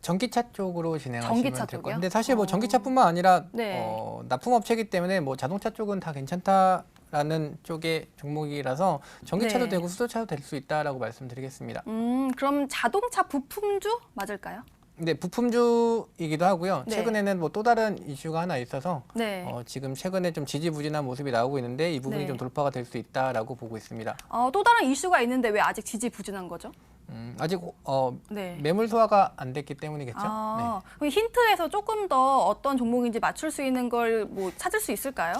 전기차 쪽으로 진행하시면 전기차 될 쪽이요? 거예요. 근데 사실 뭐 전기차뿐만 아니라 네. 납품업체이기 때문에 뭐 자동차 쪽은 다 괜찮다라고 라는 쪽의 종목이라서 전기차도 네. 되고 수소차도 될 수 있다라고 말씀드리겠습니다. 그럼 자동차 부품주 맞을까요? 네, 부품주이기도 하고요. 네. 최근에는 뭐 또 다른 이슈가 하나 있어서 네. 지금 최근에 좀 지지부진한 모습이 나오고 있는데 이 부분이 네. 좀 돌파가 될 수 있다라고 보고 있습니다. 또 다른 이슈가 있는데 왜 아직 지지부진한 거죠? 아직 네. 매물 소화가 안 됐기 때문이겠죠. 네. 그럼 힌트에서 조금 더 어떤 종목인지 맞출 수 있는 걸 뭐 찾을 수 있을까요?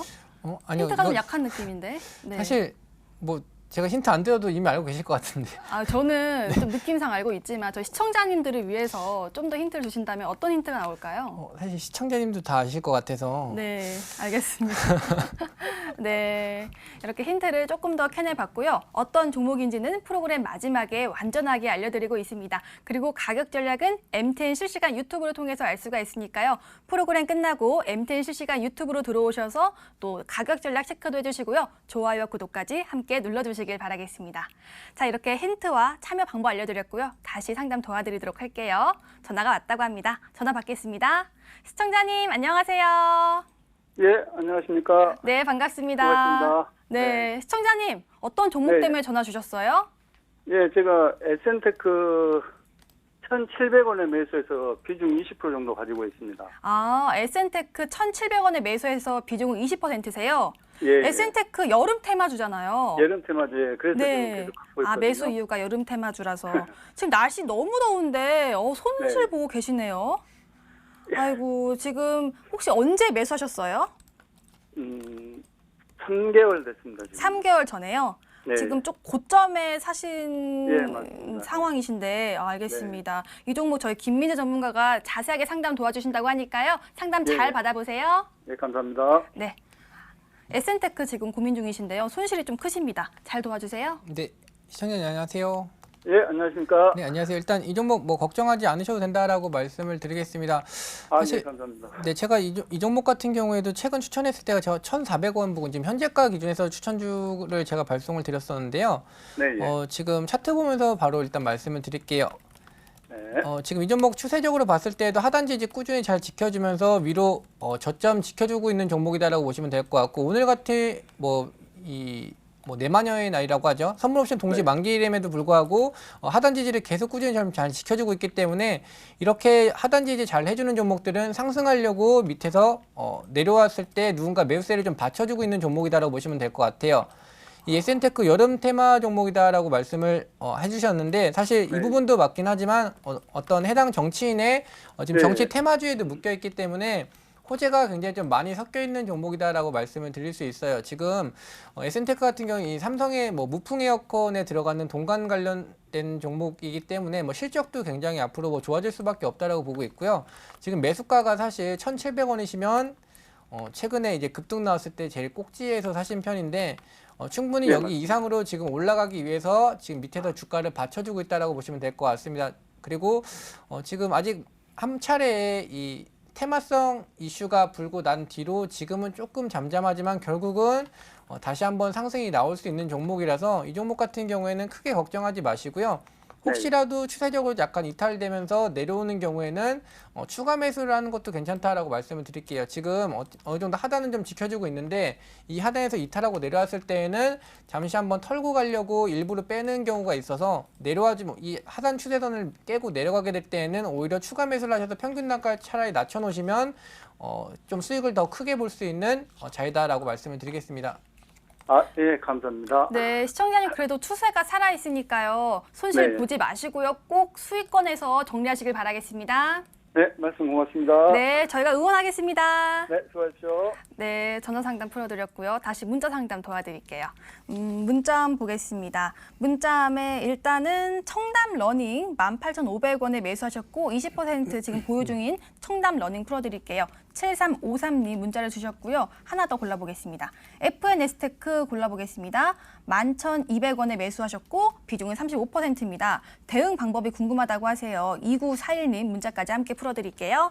아니요, 힌트가 좀 이거 약한 느낌인데. 네. 사실 뭐 제가 힌트 안 드려도 이미 알고 계실 것 같은데. 저는 좀 느낌상 알고 있지만 저희 시청자님들을 위해서 좀 더 힌트를 주신다면 어떤 힌트가 나올까요? 사실 시청자님도 다 아실 것 같아서. 네, 알겠습니다. 네, 이렇게 힌트를 조금 더 캐내봤고요. 어떤 종목인지는 프로그램 마지막에 완전하게 알려드리고 있습니다. 그리고 가격 전략은 MTN 실시간 유튜브를 통해서 알 수가 있으니까요. 프로그램 끝나고 MTN 실시간 유튜브로 들어오셔서 또 가격 전략 체크도 해주시고요. 좋아요와 구독까지 함께 눌러주시길 바라겠습니다. 자, 이렇게 힌트와 참여 방법 알려드렸고요. 다시 상담 도와드리도록 할게요. 전화가 왔다고 합니다. 전화 받겠습니다. 시청자님, 안녕하세요. 예, 안녕하십니까. 네, 반갑습니다. 고맙습니다. 네, 시청자님, 어떤 종목 네. 때문에 전화 주셨어요? 예, 제가 에센테크 1,700원에 매수해서 비중 20% 정도 가지고 있습니다. 에센테크 1,700원에 매수해서 비중은 20%세요? 예, 에센테크 여름 테마주잖아요. 여름 테마주에 그래서 지금 네. 계속 갖고 있거든요. 매수 이유가 여름 테마주라서. 지금 날씨 너무 더운데 손실 네. 보고 계시네요. 아이고, 지금 혹시 언제 매수하셨어요? 3개월 됐습니다. 지금. 3개월 전에요? 네. 지금 좀 고점에 사신 예, 맞습니다. 상황이신데 알겠습니다. 이 종목 저희 김민재 전문가가 자세하게 상담 도와주신다고 하니까요. 상담 잘 예. 받아보세요. 예, 감사합니다. 네. 에센테크 지금 고민 중이신데요. 손실이 좀 크십니다. 잘 도와주세요. 네, 시청자님 안녕하세요. 예, 안녕하십니까. 네, 안녕하세요. 일단 이 종목 뭐 걱정하지 않으셔도 된다라고 말씀을 드리겠습니다. 아, 사실- 네, 감사합니다. 네, 제가 이 종목 같은 경우에도 최근 추천했을 때가 저 1,400원 부근 지금 현재가 기준에서 추천주를 제가 발송을 드렸었는데요. 네, 예. 지금 차트 보면서 바로 일단 말씀을 드릴게요. 네. 지금 이 종목 추세적으로 봤을 때도 하단 지지 꾸준히 잘 지켜주면서 위로 저점 지켜주고 있는 종목이다라고 보시면 될 것 같고 오늘 같은 내마녀의 날이라고 하죠. 선물 옵션 동시 네. 만기일임에도 불구하고 하단 지지를 계속 꾸준히 잘 지켜주고 있기 때문에 이렇게 하단 지지 잘 해주는 종목들은 상승하려고 밑에서 내려왔을 때 누군가 매수세를 좀 받쳐주고 있는 종목이다라고 보시면 될 것 같아요. 이 에센테크 여름 테마 종목이다라고 말씀을 해주셨는데 사실 이 네. 부분도 맞긴 하지만 어떤 해당 정치인의 지금 네. 정치 테마주에도 묶여 있기 때문에 호재가 굉장히 좀 많이 섞여 있는 종목이다라고 말씀을 드릴 수 있어요. 지금 에센테크 같은 경우 이 삼성의 무풍 에어컨에 들어가는 동관 관련된 종목이기 때문에 실적도 굉장히 앞으로 좋아질 수밖에 없다라고 보고 있고요. 지금 매수가가 사실 1,700원이시면 최근에 이제 급등 나왔을 때 제일 꼭지에서 사신 편인데 충분히 네, 여기 맞습니다. 이상으로 지금 올라가기 위해서 지금 밑에서 주가를 받쳐주고 있다라고 보시면 될 것 같습니다. 그리고 지금 아직 한 차례의 이 테마성 이슈가 불고 난 뒤로 지금은 조금 잠잠하지만 결국은 다시 한번 상승이 나올 수 있는 종목이라서 이 종목 같은 경우에는 크게 걱정하지 마시고요. 혹시라도 추세적으로 약간 이탈되면서 내려오는 경우에는 추가 매수를 하는 것도 괜찮다라고 말씀을 드릴게요. 지금 어느 정도 하단은 좀 지켜주고 있는데 이 하단에서 이탈하고 내려왔을 때에는 잠시 한번 털고 가려고 일부러 빼는 경우가 있어서 이 하단 추세선을 깨고 내려가게 될 때에는 오히려 추가 매수를 하셔서 평균 단가 차라리 낮춰놓으시면 좀 수익을 더 크게 볼 수 있는 자리다라고 말씀을 드리겠습니다. 아, 예, 감사합니다. 네, 시청자님 그래도 추세가 살아있으니까요. 손실 네. 보지 마시고요. 꼭 수익권에서 정리하시길 바라겠습니다. 네, 말씀 고맙습니다. 네, 저희가 응원하겠습니다. 네, 수고하십시오. 네, 전화 상담 풀어드렸고요. 다시 문자 상담 도와드릴게요. 문자함 보겠습니다. 문자함에 일단은 청담 러닝 18,500원에 매수하셨고 20% 지금 보유 중인 청담 러닝 풀어드릴게요. 7353님 문자를 주셨고요. 하나 더 골라보겠습니다. FNS테크 골라보겠습니다. 11,200원에 매수하셨고 비중은 35%입니다. 대응 방법이 궁금하다고 하세요. 2941님 문자까지 함께 풀어드릴게요.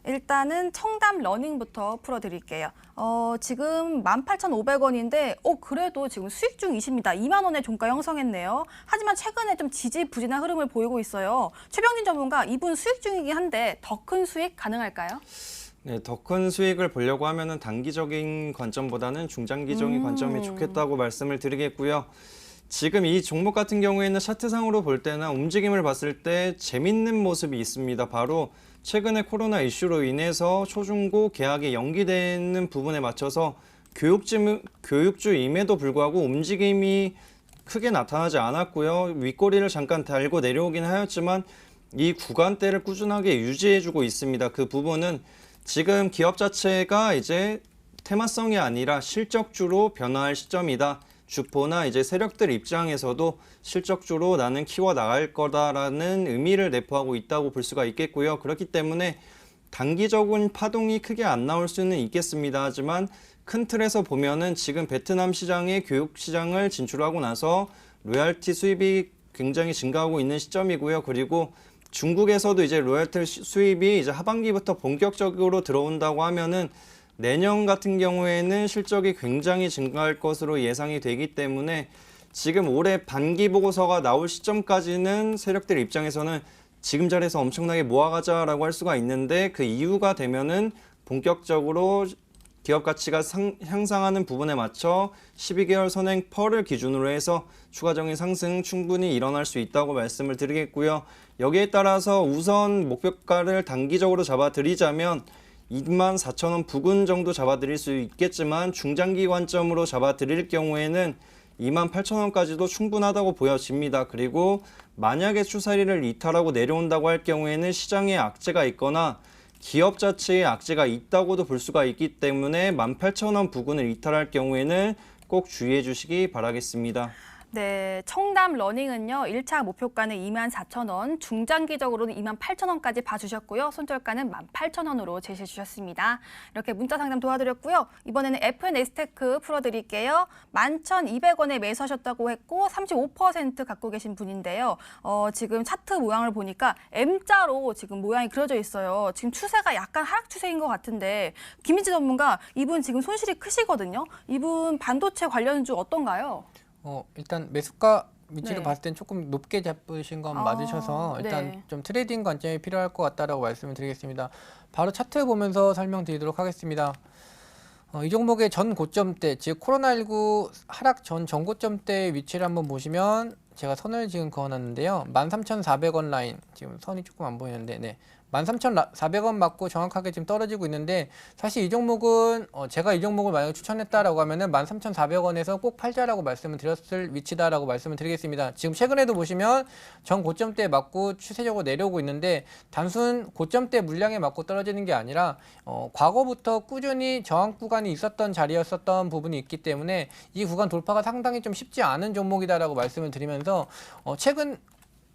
일단은 청담 러닝부터 풀어드릴게요. 지금 18,500원인데 그래도 지금 수익 중이십니다. 2만 원의 종가 형성했네요. 하지만 최근에 좀 지지부진한 흐름을 보이고 있어요. 최병진 전문가 이분 수익 중이긴 한데 더 큰 수익 가능할까요? 네, 더 큰 수익을 보려고 하면은 단기적인 관점보다는 중장기적인 관점이 좋겠다고 말씀을 드리겠고요. 지금 이 종목 같은 경우에는 차트상으로 볼 때나 움직임을 봤을 때 재밌는 모습이 있습니다. 바로 최근에 코로나 이슈로 인해서 초중고 계약이 연기되는 부분에 맞춰서 교육주임에도 불구하고 움직임이 크게 나타나지 않았고요. 윗꼬리를 잠깐 달고 내려오긴 하였지만 이 구간대를 꾸준하게 유지해주고 있습니다. 그 부분은 지금 기업 자체가 이제 테마성이 아니라 실적주로 변화할 시점이다. 주포나 이제 세력들 입장에서도 실적주로 나는 키워 나갈 거다라는 의미를 내포하고 있다고 볼 수가 있겠고요. 그렇기 때문에 단기적인 파동이 크게 안 나올 수는 있겠습니다. 하지만 큰 틀에서 보면은 지금 베트남 시장에 교육 시장을 진출하고 나서 로열티 수입이 굉장히 증가하고 있는 시점이고요. 그리고 중국에서도 이제 로열티 수입이 이제 하반기부터 본격적으로 들어온다고 하면은 내년 같은 경우에는 실적이 굉장히 증가할 것으로 예상이 되기 때문에 지금 올해 반기 보고서가 나올 시점까지는 세력들 입장에서는 지금 자리에서 엄청나게 모아가자라고 할 수가 있는데 그 이유가 되면은 본격적으로 기업 가치가 향상하는 부분에 맞춰 12개월 선행 펄을 기준으로 해서 추가적인 상승 충분히 일어날 수 있다고 말씀을 드리겠고요. 여기에 따라서 우선 목표가를 단기적으로 잡아드리자면 24,000원 부근 정도 잡아드릴 수 있겠지만 중장기 관점으로 잡아드릴 경우에는 28,000원까지도 충분하다고 보여집니다. 그리고 만약에 추세를 이탈하고 내려온다고 할 경우에는 시장에 악재가 있거나 기업 자체에 악재가 있다고도 볼 수가 있기 때문에 18,000원 부근을 이탈할 경우에는 꼭 주의해 주시기 바라겠습니다. 네, 청담 러닝은요. 1차 목표가는 24,000원, 중장기적으로는 28,000원까지 봐주셨고요. 손절가는 18,000원으로 제시해 주셨습니다. 이렇게 문자 상담 도와드렸고요. 이번에는 FNS테크 풀어드릴게요. 11,200원에 매수하셨다고 했고 35% 갖고 계신 분인데요. 지금 차트 모양을 보니까 M자로 지금 모양이 그려져 있어요. 지금 추세가 약간 하락 추세인 것 같은데 김민지 전문가, 이분 지금 손실이 크시거든요. 이분 반도체 관련주 어떤가요? 일단 매수가 위치를 네. 봤을 땐 조금 높게 잡으신 건 맞으셔서 일단 네. 좀 트레이딩 관점이 필요할 것 같다라고 말씀을 드리겠습니다. 바로 차트 보면서 설명드리도록 하겠습니다. 이 종목의 전 고점대, 즉 코로나19 하락 전 전고점대의 위치를 한번 보시면 제가 선을 지금 그어놨는데요. 13,400원 라인, 지금 선이 조금 안 보이는데, 네. 13,400원 맞고 정확하게 지금 떨어지고 있는데 사실 이 종목은 제가 이 종목을 만약에 추천했다라고 하면은 13,400원에서 꼭 팔자라고 말씀을 드렸을 위치다라고 말씀을 드리겠습니다. 지금 최근에도 보시면 전 고점대에 맞고 추세적으로 내려오고 있는데 단순 고점대 물량에 맞고 떨어지는 게 아니라 과거부터 꾸준히 저항 구간이 있었던 자리였었던 부분이 있기 때문에 이 구간 돌파가 상당히 좀 쉽지 않은 종목이다라고 말씀을 드리면서 최근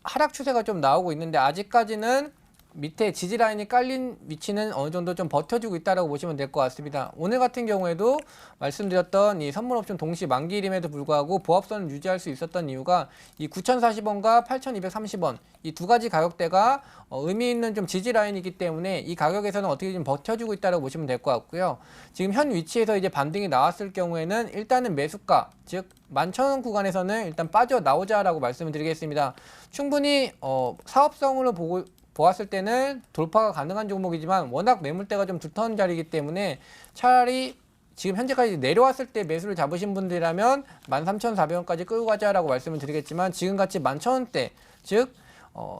하락 추세가 좀 나오고 있는데 아직까지는 밑에 지지라인이 깔린 위치는 어느 정도 좀 버텨주고 있다고 보시면 될 것 같습니다. 오늘 같은 경우에도 말씀드렸던 이 선물옵션 동시 만기일임에도 불구하고 보합선을 유지할 수 있었던 이유가 이 9,040원과 8,230원 이 두 가지 가격대가 의미 있는 좀 지지라인이기 때문에 이 가격에서는 어떻게 좀 버텨주고 있다고 보시면 될 것 같고요. 지금 현 위치에서 이제 반등이 나왔을 경우에는 일단은 매수가, 즉 11,000원 구간에서는 일단 빠져나오자라고 말씀을 드리겠습니다. 충분히 사업성으로 보았을 때는 돌파가 가능한 종목이지만 워낙 매물대가 좀 두터운 자리이기 때문에 차라리 지금 현재까지 내려왔을 때 매수를 잡으신 분들이라면 13,400원까지 끌고 가자라고 말씀을 드리겠지만 지금같이 11,000원대, 즉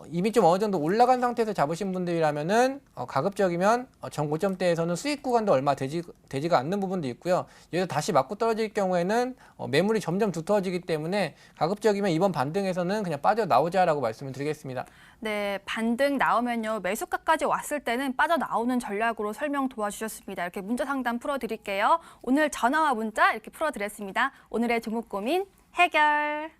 이미 좀 어느 정도 올라간 상태에서 잡으신 분들이라면은 가급적이면 전 고점대에서는 수익 구간도 얼마 되지가 않는 부분도 있고요. 여기서 다시 맞고 떨어질 경우에는 매물이 점점 두터워지기 때문에 가급적이면 이번 반등에서는 그냥 빠져나오자라고 말씀을 드리겠습니다. 네, 반등 나오면요. 매수가까지 왔을 때는 빠져나오는 전략으로 설명 도와주셨습니다. 이렇게 문자 상담 풀어드릴게요. 오늘 전화와 문자 이렇게 풀어드렸습니다. 오늘의 종목 고민 해결.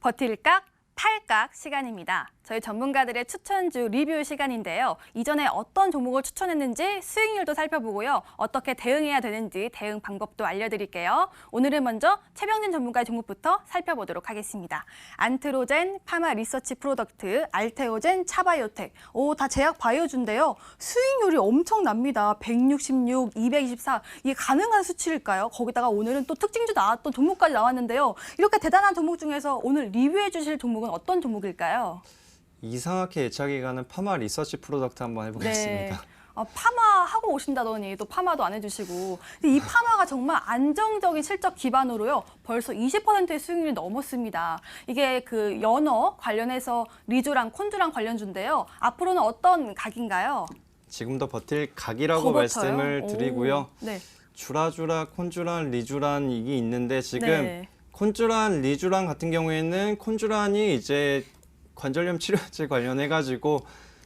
버틸각, 팔각 시간입니다. 저희 전문가들의 추천주 리뷰 시간인데요. 이전에 어떤 종목을 추천했는지 수익률도 살펴보고요. 어떻게 대응해야 되는지 대응 방법도 알려드릴게요. 오늘은 먼저 최병진 전문가의 종목부터 살펴보도록 하겠습니다. 안트로젠, 파마 리서치 프로덕트, 알테오젠, 차바이오텍. 다 제약 바이오주인데요. 수익률이 엄청납니다. 166, 224. 이게 가능한 수치일까요? 거기다가 오늘은 또 특징주 나왔던 종목까지 나왔는데요. 이렇게 대단한 종목 중에서 오늘 리뷰해 주실 종목은 어떤 종목일까요? 이상하게 애착이 가는 파마 리서치 프로덕트 한번 해보겠습니다. 파마 하고 오신다더니 또 파마도 안 해주시고. 근데 이 파마가 정말 안정적인 실적 기반으로요. 벌써 20%의 수익률이 넘었습니다. 이게 그 연어 관련해서 리주랑 콘주랑 관련주인데요. 앞으로는 어떤 각인가요? 지금도 버틸 각이라고 더 버텨요? 말씀을 드리고요. 네. 주라주라, 콘주란, 리주란 이게 있는데 지금 네. 콘주란, 리주란 같은 경우에는 콘주란이 이제 관절염 치료제 관련해가지고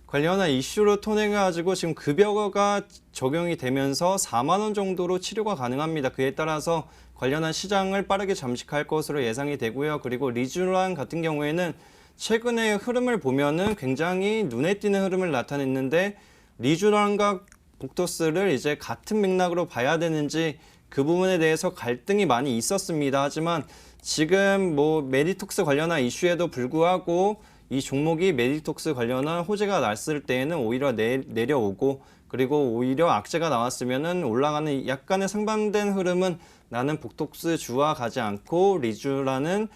관련한 이슈로 통해가지고 지금 급여가 적용이 되면서 4만 원 정도로 치료가 가능합니다. 그에 따라서 관련한 시장을 빠르게 잠식할 것으로 예상이 되고요. 그리고 리주란 같은 경우에는 최근의 흐름을 보면은 굉장히 눈에 띄는 흐름을 나타냈는데 리주란과 복토스를 이제 같은 맥락으로 봐야 되는지 그 부분에 대해서 갈등이 많이 있었습니다. 하지만 지금 뭐 메디톡스 관련한 이슈에도 불구하고 이 종목이 메디톡스 관련한 호재가 났을 때에는 오히려 내려오고 그리고 오히려 악재가 나왔으면은 올라가는 약간의 상반된 흐름은 나는 복톡스 주와 가지 않고 리주라는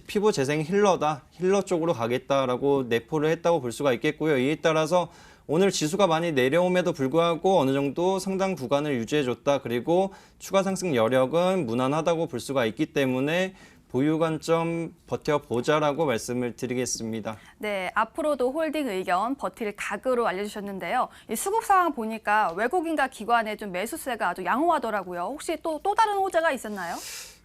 피부 재생 힐러다. 힐러 쪽으로 가겠다라고 내포를 했다고 볼 수가 있겠고요. 이에 따라서 오늘 지수가 많이 내려옴에도 불구하고 어느 정도 상당 구간을 유지해줬다. 그리고 추가 상승 여력은 무난하다고 볼 수가 있기 때문에 보유 관점 버텨보자라고 말씀을 드리겠습니다. 네, 앞으로도 홀딩 의견 버틸 각으로 알려주셨는데요. 이 수급 상황 보니까 외국인과 기관의 좀 매수세가 아주 양호하더라고요. 혹시 또 다른 호재가 있었나요?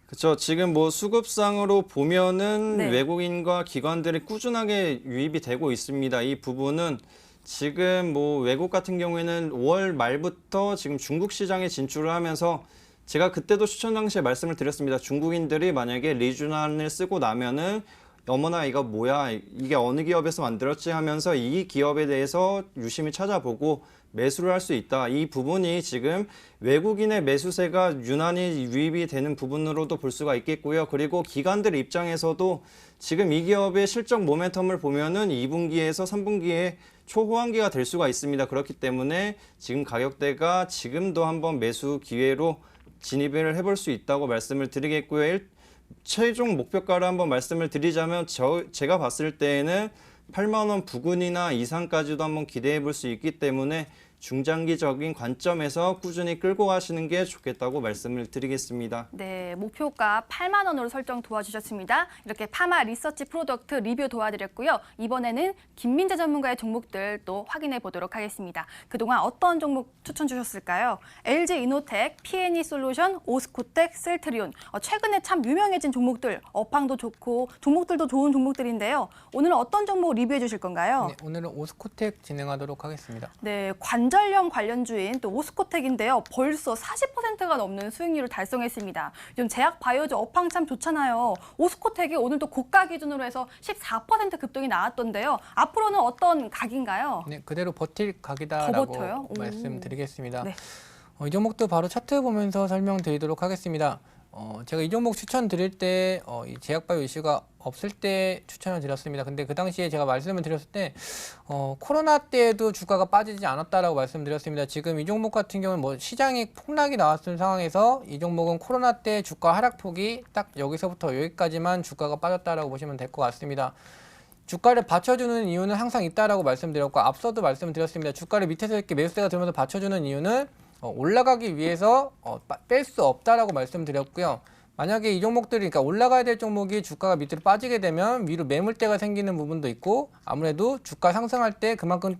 그렇죠. 지금 뭐 수급상으로 보면은 네. 외국인과 기관들이 꾸준하게 유입이 되고 있습니다. 이 부분은 지금 뭐 외국 같은 경우에는 5월 말부터 지금 중국 시장에 진출을 하면서 제가 그때도 추천 당시에 말씀을 드렸습니다. 중국인들이 만약에 리주난을 쓰고 나면은 어머나 이거 뭐야 이게 어느 기업에서 만들었지 하면서 이 기업에 대해서 유심히 찾아보고 매수를 할 수 있다. 이 부분이 지금 외국인의 매수세가 유난히 유입이 되는 부분으로도 볼 수가 있겠고요. 그리고 기관들 입장에서도 지금 이 기업의 실적 모멘텀을 보면은 2분기에서 3분기에 초호황기가 될 수가 있습니다. 그렇기 때문에 지금 가격대가 지금도 한번 매수 기회로 진입을 해볼 수 있다고 말씀을 드리겠고요. 최종 목표가를 한번 말씀을 드리자면 제가 봤을 때에는 8만 원 부근이나 이상까지도 한번 기대해 볼 수 있기 때문에 중장기적인 관점에서 꾸준히 끌고 가시는 게 좋겠다고 말씀을 드리겠습니다. 네, 목표가 8만 원으로 설정 도와주셨습니다. 이렇게 파마 리서치 프로덕트 리뷰 도와드렸고요. 이번에는 김민재 전문가의 종목들 또 확인해 보도록 하겠습니다. 그동안 어떤 종목 추천 주셨을까요? LG 이노텍, P&E 솔루션, 오스코텍, 셀트리온. 최근에 참 유명해진 종목들, 업황도 좋고 종목들도 좋은 종목들인데요. 오늘은 어떤 종목 리뷰해 주실 건가요? 네, 오늘은 오스코텍 진행하도록 하겠습니다. 네, 관절염 관련주인 또 오스코텍인데요. 벌써 40%가 넘는 수익률을 달성했습니다. 요즘 제약 바이오주 업황 참 좋잖아요. 오스코텍이 오늘도 고가 기준으로 해서 14% 급등이 나왔던데요. 앞으로는 어떤 각인가요? 네, 그대로 버틸 더 각이다라고 버텨요? 오. 말씀드리겠습니다. 네. 이 종목도 바로 차트 보면서 설명드리도록 하겠습니다. 제가 이 종목 추천드릴 때 이 제약바이오 이슈가 없을 때 추천을 드렸습니다. 근데 그 당시에 제가 말씀을 드렸을 때 코로나 때에도 주가가 빠지지 않았다라고 말씀드렸습니다. 지금 이 종목 같은 경우는 뭐 시장이 폭락이 나왔던 상황에서 이 종목은 코로나 때 주가 하락폭이 딱 여기서부터 여기까지만 주가가 빠졌다라고 보시면 될 것 같습니다. 주가를 받쳐주는 이유는 항상 있다라고 말씀드렸고 앞서도 말씀드렸습니다. 주가를 밑에서 이렇게 매수세가 들면서 받쳐주는 이유는 올라가기 위해서 뺄 수 없다라고 말씀드렸고요. 만약에 이 종목들이 그러니까 올라가야 될 종목이 주가가 밑으로 빠지게 되면 위로 매물대가 생기는 부분도 있고 아무래도 주가 상승할 때 그만큼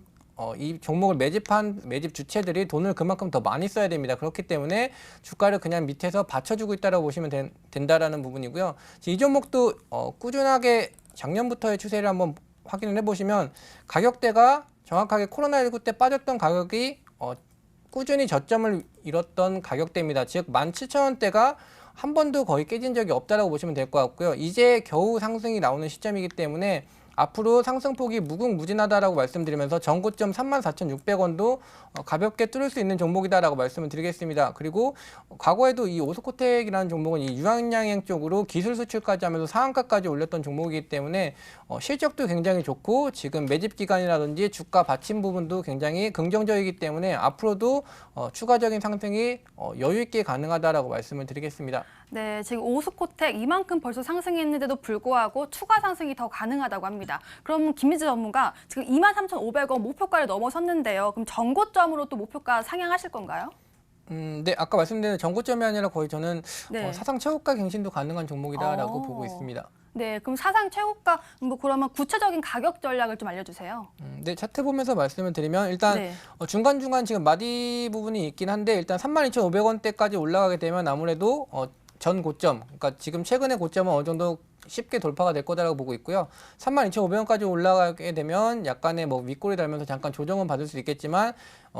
이 종목을 매집 주체들이 돈을 그만큼 더 많이 써야 됩니다. 그렇기 때문에 주가를 그냥 밑에서 받쳐주고 있다라고 보시면 된다라는 부분이고요. 이 종목도 꾸준하게 작년부터의 추세를 한번 확인을 해보시면 가격대가 정확하게 코로나19 때 빠졌던 가격이 꾸준히 저점을 이뤘던 가격대입니다. 즉 17,000원대가 한 번도 거의 깨진 적이 없다라고 보시면 될 것 같고요. 이제 겨우 상승이 나오는 시점이기 때문에 앞으로 상승폭이 무궁무진하다라고 말씀드리면서 전고점 34,600원도 가볍게 뚫을 수 있는 종목이다라고 말씀을 드리겠습니다. 그리고 과거에도 이 오스코텍이라는 종목은 이 유황양행 쪽으로 기술 수출까지 하면서 상한가까지 올렸던 종목이기 때문에 실적도 굉장히 좋고 지금 매집 기간이라든지 주가 받침 부분도 굉장히 긍정적이기 때문에 앞으로도 추가적인 상승이 여유 있게 가능하다라고 말씀을 드리겠습니다. 네, 지금 오스코텍 이만큼 벌써 상승했는데도 불구하고 추가 상승이 더 가능하다고 합니다. 그럼 김민재 전문가 지금 23,500원 목표가를 넘어섰는데요. 그럼 전고점으로 또 목표가 상향하실 건가요? 네, 아까 말씀드린 전고점이 아니라 거의 저는 네. 사상 최고가 갱신도 가능한 종목이다라고 보고 있습니다. 네, 그럼 사상 최고가 뭐 그러면 구체적인 가격 전략을 좀 알려주세요. 네, 차트 보면서 말씀을 드리면 일단 네. 중간중간 지금 마디 부분이 있긴 한데 일단 32,500원대까지 올라가게 되면 아무래도 전 고점, 그러니까 지금 최근의 고점은 어느 정도 쉽게 돌파가 될 거다라고 보고 있고요. 32,500원까지 올라가게 되면 약간의 뭐 윗골이 달면서 잠깐 조정은 받을 수 있겠지만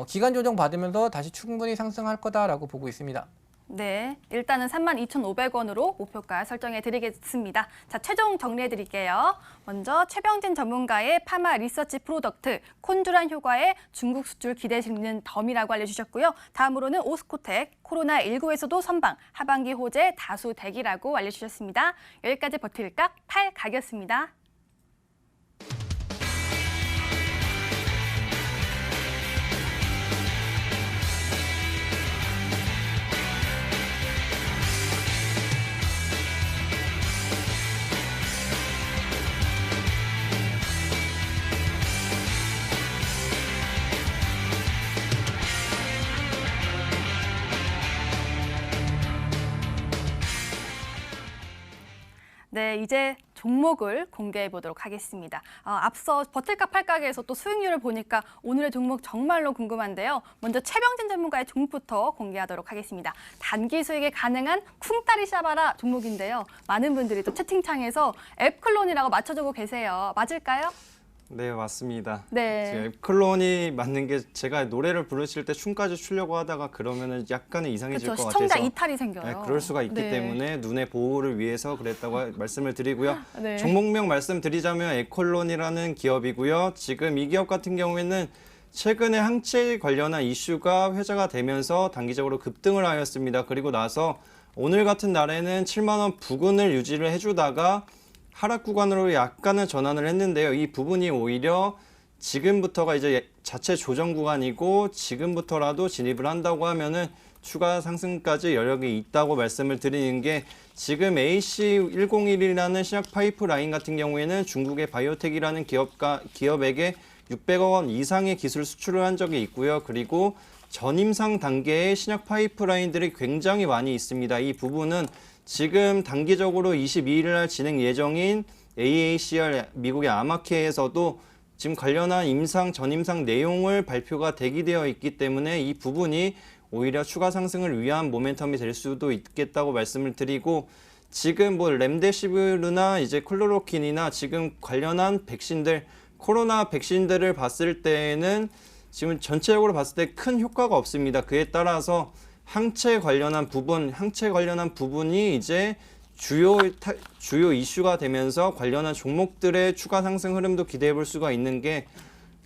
기간 조정 받으면서 다시 충분히 상승할 거다라고 보고 있습니다. 네, 일단은 32,500원으로 목표가 설정해 드리겠습니다. 자, 최종 정리해 드릴게요. 먼저 최병진 전문가의 파마 리서치 프로덕트 콘주란 효과의 중국 수출 기대시는 덤이라고 알려주셨고요. 다음으로는 오스코텍 코로나19에서도 선방 하반기 호재 다수 대기라고 알려주셨습니다. 여기까지 버틸각 8각이었습니다. 네, 이제 종목을 공개해 보도록 하겠습니다. 앞서 버틸까 팔까에서 또 수익률을 보니까 오늘의 종목 정말로 궁금한데요. 먼저 최병진 전문가의 종목부터 공개하도록 하겠습니다. 단기 수익에 가능한 쿵따리 샤바라 종목인데요. 많은 분들이 또 채팅창에서 앱클론이라고 맞춰주고 계세요. 맞을까요? 네, 맞습니다. 네. 지금 앱클론이 맞는 게 제가 노래를 부르실 때 춤까지 추려고 하다가 그러면은 약간은 이상해질 그렇죠. 것 시청자 같아서 이탈이 생겨요. 네, 그럴 수가 있기 네. 때문에 눈의 보호를 위해서 그랬다고 말씀을 드리고요. 네. 종목명 말씀드리자면 에콜론이라는 기업이고요. 지금 이 기업 같은 경우에는 최근에 항체 관련한 이슈가 회자가 되면서 단기적으로 급등을 하였습니다. 그리고 나서 오늘 같은 날에는 7만 원 부근을 유지를 해주다가 하락 구간으로 약간은 전환을 했는데요. 이 부분이 오히려 지금부터가 이제 자체 조정 구간이고 지금부터라도 진입을 한다고 하면은 추가 상승까지 여력이 있다고 말씀을 드리는 게 지금 AC101이라는 신약 파이프라인 같은 경우에는 중국의 바이오텍이라는 기업에게 600억 원 이상의 기술 수출을 한 적이 있고요. 그리고 전임상 단계의 신약 파이프라인들이 굉장히 많이 있습니다. 이 부분은 지금 단기적으로 22일 날 진행 예정인 AACR 미국의 아마케에서도 지금 관련한 전임상 내용을 발표가 대기되어 있기 때문에 이 부분이 오히려 추가 상승을 위한 모멘텀이 될 수도 있겠다고 말씀을 드리고 지금 뭐 렘데시비르나 이제 클로로킨이나 지금 관련한 백신들 코로나 백신들을 봤을 때에는 지금 전체적으로 봤을 때 큰 효과가 없습니다. 그에 따라서 항체 관련한 부분이 이제 주요 이슈가 되면서 관련한 종목들의 추가 상승 흐름도 기대해 볼 수가 있는 게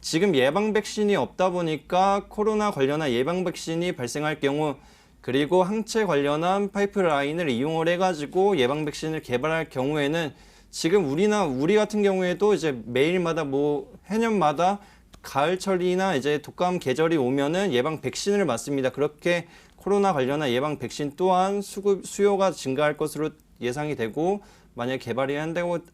지금 예방 백신이 없다 보니까 코로나 관련한 예방 백신이 발생할 경우 그리고 항체 관련한 파이프라인을 이용을 해가지고 예방 백신을 개발할 경우에는 지금 우리 같은 경우에도 이제 매일마다 해년마다 가을철이나 이제 독감 계절이 오면은 예방 백신을 맞습니다. 그렇게 코로나 관련한 예방 백신 또한 수요가 증가할 것으로 예상이 되고 만약 개발이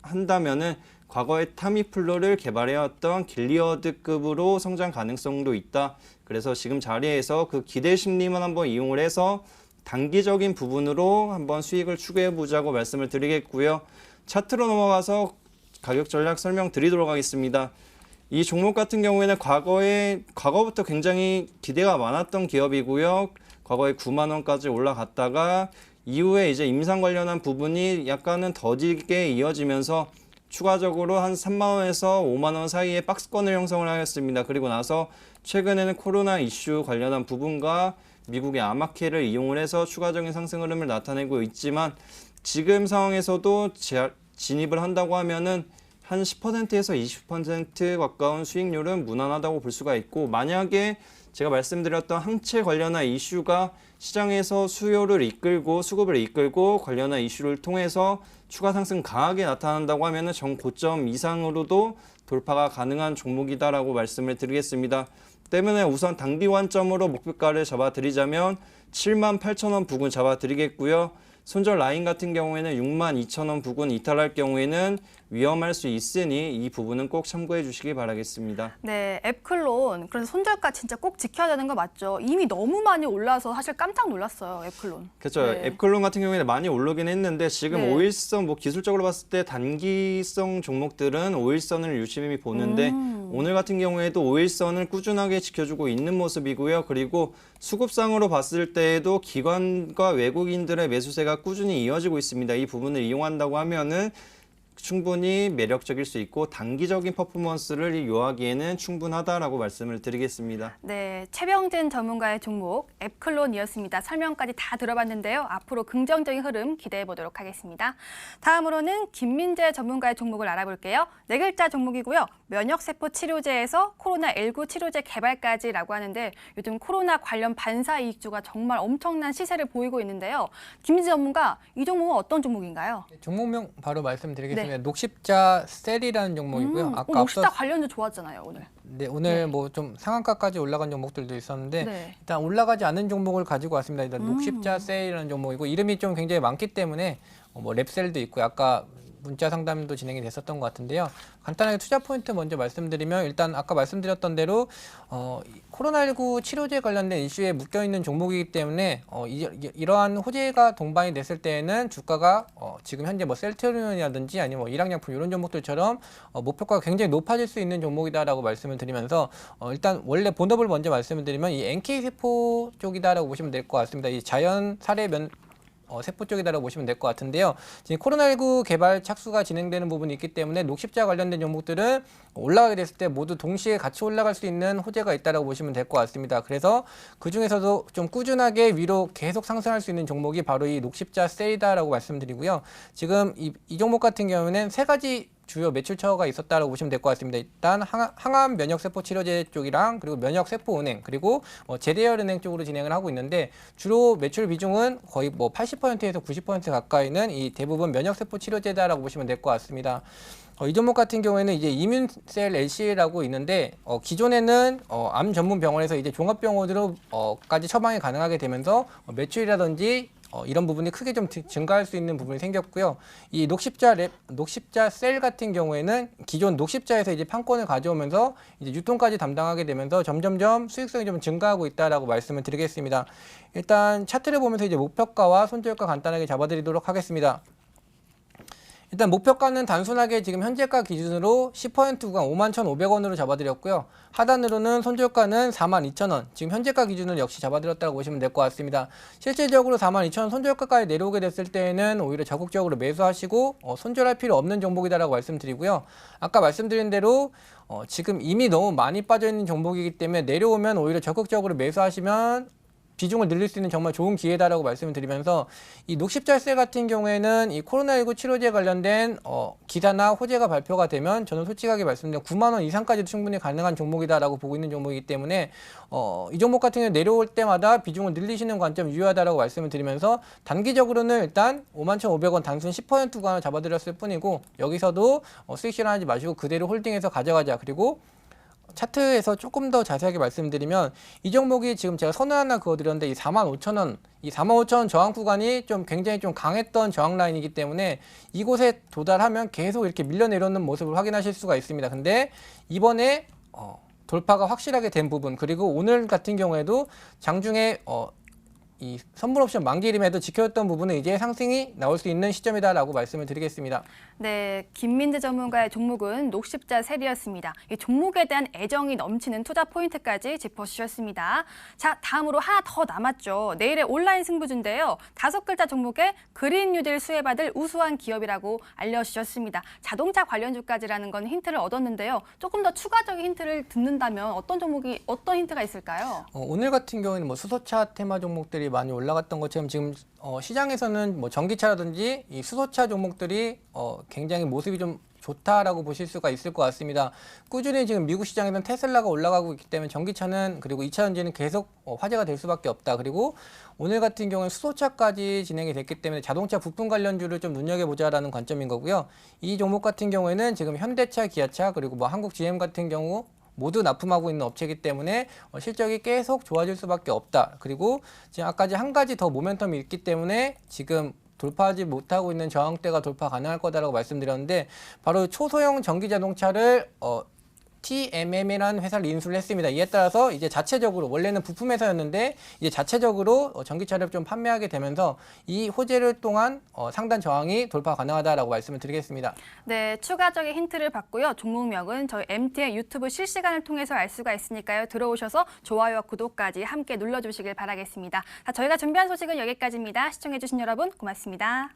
한다면은 과거에 타미플루를 개발해왔던 길리어드급으로 성장 가능성도 있다. 그래서 지금 자리에서 그 기대 심리만 한번 이용을 해서 단기적인 부분으로 한번 수익을 추구해 보자고 말씀을 드리겠고요. 차트로 넘어가서 가격 전략 설명드리도록 하겠습니다. 이 종목 같은 경우에는 과거부터 굉장히 기대가 많았던 기업이고요. 과거에 9만 원까지 올라갔다가 이후에 이제 임상 관련한 부분이 약간은 더디게 이어지면서 추가적으로 한 3만 원에서 5만 원 사이에 박스권을 형성을 하였습니다. 그리고 나서 최근에는 코로나 이슈 관련한 부분과 미국의 아마케를 이용을 해서 추가적인 상승 흐름을 나타내고 있지만 지금 상황에서도 진입을 한다고 하면은 한 10%에서 20% 가까운 수익률은 무난하다고 볼 수가 있고, 만약에 제가 말씀드렸던 항체 관련한 이슈가 시장에서 수요를 이끌고 수급을 이끌고 관련한 이슈를 통해서 추가 상승 강하게 나타난다고 하면은 전 고점 이상으로도 돌파가 가능한 종목이다라고 말씀을 드리겠습니다. 때문에 우선 단기 관점으로 목표가를 잡아드리자면 78,000원 부근 잡아드리겠고요. 손절 라인 같은 경우에는 62,000원 부근 이탈할 경우에는 위험할 수 있으니 이 부분은 꼭 참고해 주시기 바라겠습니다. 네, 앱클론. 그래서 손절가 진짜 꼭 지켜야 되는 거 맞죠? 이미 너무 많이 올라서 사실 깜짝 놀랐어요, 앱클론. 그렇죠. 네. 앱클론 같은 경우에는 많이 오르긴 했는데 지금 네. 5일선 뭐 기술적으로 봤을 때 단기성 종목들은 5일선을 유심히 보는데 오늘 같은 경우에도 5일선을 꾸준하게 지켜주고 있는 모습이고요. 그리고 수급상으로 봤을 때에도 기관과 외국인들의 매수세가 꾸준히 이어지고 있습니다. 이 부분을 이용한다고 하면은 충분히 매력적일 수 있고 단기적인 퍼포먼스를 요하기에는 충분하다라고 말씀을 드리겠습니다. 네, 최병진 전문가의 종목 앱클론이었습니다. 설명까지 다 들어봤는데요. 앞으로 긍정적인 흐름 기대해 보도록 하겠습니다. 다음으로는 김민재 전문가의 종목을 알아볼게요. 네 글자 종목이고요. 면역세포 치료제에서 코로나19 치료제 개발까지라고 하는데 요즘 코로나 관련 반사 이익주가 정말 엄청난 시세를 보이고 있는데요. 김민재 전문가, 이 종목은 어떤 종목인가요? 종목명 바로 말씀드리겠습니다. 네. 녹십자 셀이라는 종목이고요. 아까 녹시다 관련주 좋았잖아요, 오늘. 네, 오늘 뭐 좀 상한가까지 올라간 종목들도 있었는데 네. 일단 올라가지 않은 종목을 가지고 왔습니다. 일단 녹십자 셀이라는 종목이고 이름이 좀 굉장히 많기 때문에 뭐 랩셀도 있고 아까 문자 상담도 진행이 됐었던 것 같은데요. 간단하게 투자 포인트 먼저 말씀드리면 일단 아까 말씀드렸던 대로 코로나19 치료제 관련된 이슈에 묶여있는 종목이기 때문에 이러한 호재가 동반이 됐을 때에는 주가가 지금 현재 뭐 셀트리온이라든지 아니면 뭐 일양약품 이런 종목들처럼 목표가가 굉장히 높아질 수 있는 종목이다라고 말씀을 드리면서 일단 원래 본업을 먼저 말씀을 드리면 이 NK세포 쪽이다라고 보시면 될 것 같습니다. 이 자연 살해 세포 쪽이다라고 보시면 될 것 같은데요. 지금 코로나19 개발 착수가 진행되는 부분이 있기 때문에 녹십자 관련된 종목들은 올라가게 됐을 때 모두 동시에 같이 올라갈 수 있는 호재가 있다라고 보시면 될 것 같습니다. 그래서 그 중에서도 좀 꾸준하게 위로 계속 상승할 수 있는 종목이 바로 이 녹십자 셀이다라고 말씀드리고요. 지금 이 종목 같은 경우에는 세 가지 주요 매출처가 있었다라고 보시면 될 것 같습니다. 일단 항암 면역세포 치료제 쪽이랑 그리고 면역세포은행 그리고 제대혈은행 쪽으로 진행을 하고 있는데 주로 매출 비중은 거의 뭐 80%에서 90% 가까이는 이 대부분 면역세포 치료제다라고 보시면 될 것 같습니다. 이 종목 같은 경우에는 이제 이뮨셀 LC라고 있는데 기존에는 암 전문 병원에서 이제 종합병원으로까지 처방이 가능하게 되면서 매출이라든지 이런 부분이 크게 좀 증가할 수 있는 부분이 생겼고요. 이 녹십자 셀 같은 경우에는 기존 녹십자에서 이제 판권을 가져오면서 이제 유통까지 담당하게 되면서 점점점 수익성이 좀 증가하고 있다라고 말씀을 드리겠습니다. 일단 차트를 보면서 이제 목표가와 손절가 간단하게 잡아드리도록 하겠습니다. 일단 목표가는 단순하게 지금 현재가 기준으로 10% 구간 51,500원으로 잡아드렸고요. 하단으로는 손절가는 42,000원, 지금 현재가 기준으로 역시 잡아드렸다고 보시면 될 것 같습니다. 실질적으로 42,000원 손절가까지 내려오게 됐을 때에는 오히려 적극적으로 매수하시고 손절할 필요 없는 종목이다라고 말씀드리고요. 아까 말씀드린 대로 지금 이미 너무 많이 빠져있는 종목이기 때문에 내려오면 오히려 적극적으로 매수하시면 비중을 늘릴 수 있는 정말 좋은 기회다라고 말씀을 드리면서 이 녹십자세 같은 경우에는 이 코로나19 치료제 관련된 기사나 호재가 발표가 되면 저는 솔직하게 말씀드리면 9만 원 이상까지도 충분히 가능한 종목이다라고 보고 있는 종목이기 때문에 이 종목 같은 경우 내려올 때마다 비중을 늘리시는 관점 유효하다라고 말씀을 드리면서 단기적으로는 일단 51,500원 단순 10% 구간을 잡아드렸을 뿐이고 여기서도 수익 실현하지 마시고 그대로 홀딩해서 가져가자. 그리고 차트에서 조금 더 자세하게 말씀드리면 이 종목이 지금 제가 선을 하나 그어드렸는데 이 45,000원, 이 45,000원 저항 구간이 좀 굉장히 좀 강했던 저항 라인이기 때문에 이곳에 도달하면 계속 이렇게 밀려 내려오는 모습을 확인하실 수가 있습니다. 근데 이번에 돌파가 확실하게 된 부분 그리고 오늘 같은 경우에도 장중에 이 선물 옵션 만기림에도 지켜졌던 부분은 이제 상승이 나올 수 있는 시점이다라고 말씀을 드리겠습니다. 네, 김민재 전문가의 종목은 녹십자 셀이었습니다. 이 종목에 대한 애정이 넘치는 투자 포인트까지 짚어주셨습니다. 자, 다음으로 하나 더 남았죠. 내일의 온라인 승부주인데요. 5글자 종목에 그린 뉴딜 수혜받을 우수한 기업이라고 알려주셨습니다. 자동차 관련주까지라는 건 힌트를 얻었는데요. 조금 더 추가적인 힌트를 듣는다면 어떤 힌트가 있을까요? 오늘 같은 경우에는 뭐 수소차 테마 종목들이 많이 올라갔던 것처럼 지금 시장에서는 뭐 전기차라든지 이 수소차 종목들이 굉장히 모습이 좀 좋다라고 보실 수가 있을 것 같습니다. 꾸준히 지금 미국 시장에서는 테슬라가 올라가고 있기 때문에 전기차는 그리고 2차 전지는 계속 화제가 될 수밖에 없다. 그리고 오늘 같은 경우는 수소차까지 진행이 됐기 때문에 자동차 부품 관련주를 좀 눈여겨보자라는 관점인 거고요. 이 종목 같은 경우에는 지금 현대차, 기아차 그리고 뭐 한국 GM 같은 경우 모두 납품하고 있는 업체이기 때문에 실적이 계속 좋아질 수밖에 없다. 그리고 지금 아까지 한 가지 더 모멘텀이 있기 때문에 지금 돌파하지 못하고 있는 저항대가 돌파 가능할 거다라고 말씀드렸는데 바로 초소형 전기 자동차를 TMM이라는 회사를 인수를 했습니다. 이에 따라서 이제 자체적으로 원래는 부품 회사였는데 이제 자체적으로 전기차를 좀 판매하게 되면서 이 호재를 동안 상단 저항이 돌파 가능하다라고 말씀을 드리겠습니다. 네, 추가적인 힌트를 받고요. 종목명은 저희 MT의 유튜브 실시간을 통해서 알 수가 있으니까요. 들어오셔서 좋아요와 구독까지 함께 눌러주시길 바라겠습니다. 자, 저희가 준비한 소식은 여기까지입니다. 시청해주신 여러분 고맙습니다.